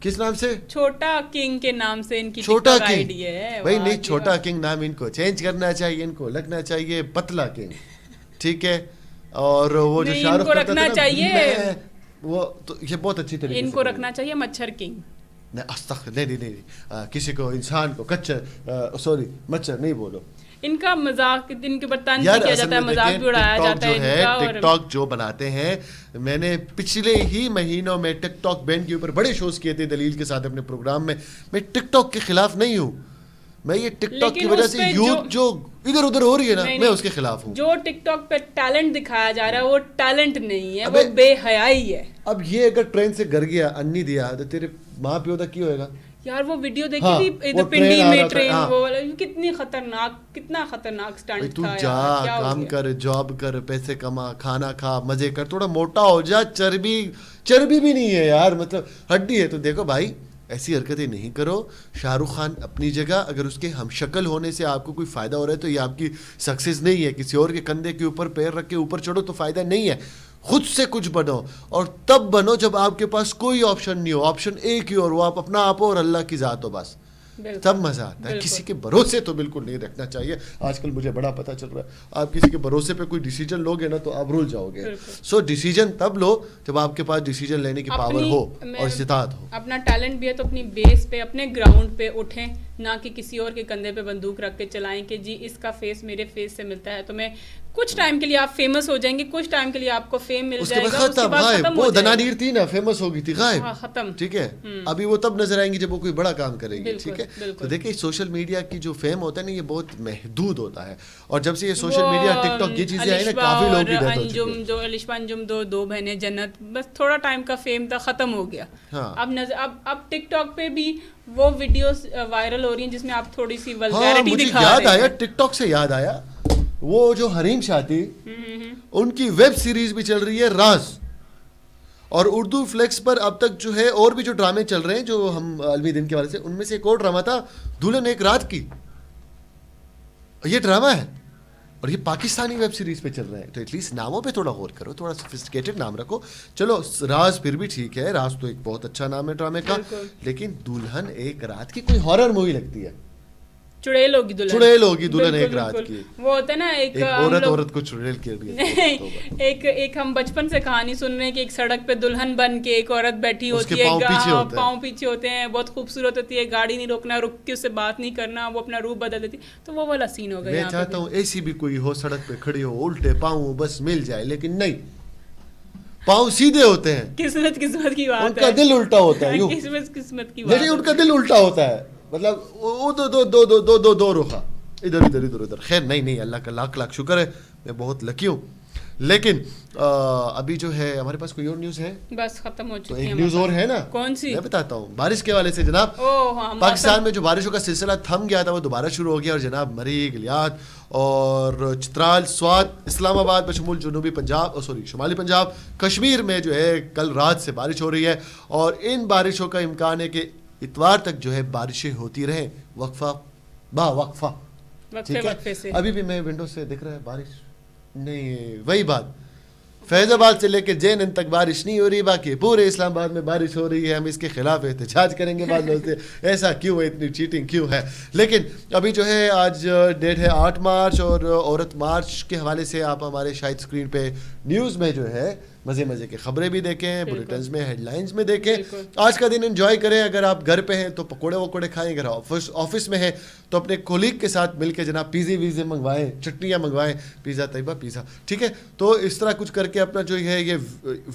کس نام سے؟ چھوٹا کنگ کے نام سے ان کی چھوٹا کنگ ہے بھائی. نہیں, چھوٹا کنگ نام ان کو چینج کرنا چاہیے, ان کو لگنا چاہیے پتلا کنگ, ٹھیک ہے. اور وہ جو شاہ رخ کو رکھنا چاہیے, وہ تو یہ بہت اچھی طریقے ان کو رکھنا چاہیے مچھر کنگ. نہیں, کسی کو انسان کو کچر سوری مچھر نہیں بولو. ان کا مذاق, ان کے اوپر طنز کیا جاتا ہے, مذاق بھی اڑایا جاتا ہے ان کا. ٹک ٹاک جو بناتے ہیں, میں نے پچھلے ہی مہینوں میں ٹک ٹاک بین کے اوپر بڑے شوز کیے تھے دلیل کے ساتھ اپنے پروگرام میں. میں ٹک ٹاک کے خلاف نہیں ہوں, میں یہ ٹک ٹاک کی وجہ سے یوتھ جو ادھر ادھر ہو رہی ہے نا, میں اس کے خلاف ہوں. جو ٹک ٹاک پہ ٹیلنٹ دکھایا جا رہا ہے وہ ٹیلنٹ نہیں ہے, وہ بے حیائی ہے. اب یہ اگر ٹرین سے گر گیا, انی دیا, تو تیرے ماں پیو کا کی ہوئے گا یار. وہ ویڈیو دیکھی تھی ادھر پنڈی میں ٹرین, وہ کتنی خطرناک, کتنا خطرناک سٹنٹ تھا. تو جا کام کر, جاب کر, پیسے کما, کھانا کھا, مزے کر, تھوڑا موٹا ہو جا. چربی بھی نہیں ہے یار, مطلب ہڈی ہے. تو دیکھو بھائی ایسی حرکتیں نہیں کرو. شاہ رخ خان اپنی جگہ, اگر اس کے ہم شکل ہونے سے آپ کو کوئی فائدہ ہو رہا ہے تو یہ آپ کی سکسیز نہیں ہے. کسی اور کے کندھے کے اوپر پیر رکھ کے اوپر چڑھو تو فائدہ نہیں ہے. خود سے کچھ بنو, اور تب بنو جب آپ کے پاس کوئی آپشن نہیں ہو. آپشن ایک ہی, اور وہ آپ اپنا آپ ہو اور اللہ کی ذات ہو, بس تب مزہ آتا ہے. کسی کے بھروسے تو بالکل نہیں رکھنا چاہیے. آج کل مجھے بڑا پتہ چل رہا ہے, آپ کسی کے بھروسے پہ کوئی ڈیسیجن لوگے نا تو آپ رول جاؤ گے. سو ڈیسیجن تب لو جب آپ کے پاس ڈیسیجن لینے کی پاور ہو اور استطاعت ہو. اپنا ٹیلنٹ بھی ہے تو اپنی بیس پہ, اپنے گراؤنڈ پہ اٹھیں, نہ کہ کسی اور کے کندھے پہ بندوق رکھ کے چلائیں کہ جی اس کا فیس میرے فیس سے ملتا ہے تو میں کچھ ٹائم کے لیے آپ فیمس ہو جائیں گے, کچھ ٹائم کے لیے آپ کو فیم مل جائے گا, اس کے بعد ختم ہو وہ دنانیر تھی نا, فیمس ہو گئی تھی, غائب, ختم, ٹھیک ہے. ابھی وہ تب نظر آئیں گی جب وہ کوئی بڑا کام کرے گی, ٹھیک ہے. تو دیکھیں سوشل میڈیا کی جو فیم ہوتا ہے نا, یہ بہت محدود ہوتا ہے. اور جب سے یہ سوشل میڈیا, ٹک ٹاک, یہ چیزیں آئی نا, کافی لوگ کی ڈیتھ ہو چکی ہے. جو الشبا انجم, دو بہنیں جنت, بس تھوڑا ٹائم کا فیم تھا, ختم ہو گیا. اب ٹک ٹاک پہ بھی وہ ویڈیوز وائرل ہو رہی ہیں جس میں آپ تھوڑی سی ولگیرٹی دکھا رہے ہیں. یاد آیا, ٹک ٹاک سے یاد آیا, وہ جو حریم شاہ تھی ان کی ویب سیریز بھی چل رہی ہے راز, اور اردو فلیکس پر اب تک جو ہے اور بھی جو ڈرامے چل رہے ہیں جو ہم عالمی دن کے والے سے, ان میں سے ایک اور ڈرامہ تھا دلہن ایک رات کی. یہ ڈرامہ ہے اور یہ پاکستانی ویب سیریز پہ چل رہے ہیں. تو ایٹ لیسٹ ناموں پہ تھوڑا غور کرو, تھوڑا سوفسٹیکیٹڈ نام رکھو. چلو راز پھر بھی ٹھیک ہے, راز تو ایک بہت اچھا نام ہے ڈرامے کا, لیکن دلہن ایک رات کی کوئی ہارر مووی لگتی ہے. چڑیل ہوگی دلہن ایک رات کی, وہ ہوتا ہے نا ایک عورت کو چڑیل کر دیا. ایک ہم بچپن سے کہانی سن رہے ہیں کہ ایک سڑک پہ دلہن بن کے ایک عورت بیٹھی ہوتی ہے, پاؤں پیچھے ہوتے ہیں, بہت خوبصورت ہوتی ہے, گاڑی نہیں روکنا, رک کے اس سے بات نہیں کرنا, وہ اپنا روپ بدل دیتی. تو وہ والا سین ہو گیا. میں چاہتا ہوں ایسی بھی کوئی ہو, سڑک پہ کھڑی ہو, الٹے پاؤں بس مل جائے, لیکن نہیں, پاؤں سیدھے ہوتے ہیں. قسمت کی بات ہے, ان کا دل الٹا ہوتا ہے. قسمت کی بات ہے, ان کا دل الٹا ہوتا ہے, مطلب دو رخا, ادھر. خیر نہیں, اللہ کا لاکھ لاکھ شکر ہے, میں بہت لکی ہوں. لیکن ابھی جو ہے ہمارے پاس کوئی اور نیوز ہے؟ بس ختم ہو تو چکی ہے. ایک نیوز اور ہے نا, کون سی؟ میں بتاتا ہوں. بارش کے حوالے سے جناب, پاکستان میں جو بارشوں کا سلسلہ تھم گیا تھا وہ دوبارہ شروع ہو گیا, اور جناب مری, گلیات اور چترال, سوات, اسلام آباد بشمول جنوبی پنجاب شمالی پنجاب, کشمیر میں جو ہے کل رات سے بارش ہو رہی ہے, اور ان بارشوں کا امکان ہے کہ اتوار تک جو ہے بارشیں ہوتی رہیں وقفہ با وقفہ. ٹھیک ہے, ابھی بھی میں ونڈو سے دکھ رہا ہے بارش نہیں, وہی بات, فیض آباد سے لے کے جے این تک بارش نہیں ہو رہی, باقی پورے اسلام آباد میں بارش ہو رہی ہے. ہم اس کے خلاف احتجاج کریں گے بعد لوگ سے, ایسا کیوں ہے, اتنی چیٹنگ کیوں ہے. لیکن ابھی جو ہے آج ڈیٹ ہے 8 مارچ, اور عورت مارچ کے حوالے سے آپ ہمارے شاید اسکرین پہ نیوز میں جو ہے مزے کی خبریں بھی دیکھیں, بلیٹنز میں, ہیڈ لائنز میں دیکھیں. آج کا دن انجوائے کریں. اگر آپ گھر پہ ہیں تو پکوڑے وکوڑے کھائیں, اگر آفس میں ہیں تو اپنے کولیگ کے ساتھ مل کے جناب پیزے ویزے منگوائیں, چٹنیاں منگوائیں, پیزا طیبہ پیزا, ٹھیک ہے. تو اس طرح کچھ کر کے اپنا جو ہے یہ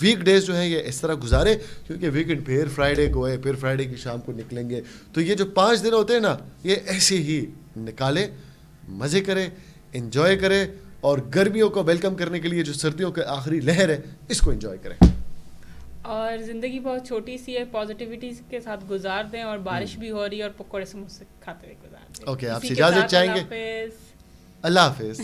ویک ڈیز جو ہیں یہ اس طرح گزارے, کیونکہ ویکینڈ پھر فرائیڈے کو ہے, پھر فرائیڈے کی شام کو نکلیں گے. تو یہ جو 5 دن ہوتے ہیں نا, یہ ایسے ہی نکالیں, مزے کریں, انجوائے کریں, اور گرمیوں کو ویلکم کرنے کے لیے جو سردیوں کے آخری لہر ہے اس کو انجوائے کریں. اور زندگی بہت چھوٹی سی ہے, پازیٹیوٹی کے ساتھ گزار دیں, اور بارش بھی ہو رہی ہے اور پکوڑے سموسے کھاتے ہوئے گزار دیں. اوکے, آپ سے اجازت چاہیں گے. اللہ حافظ.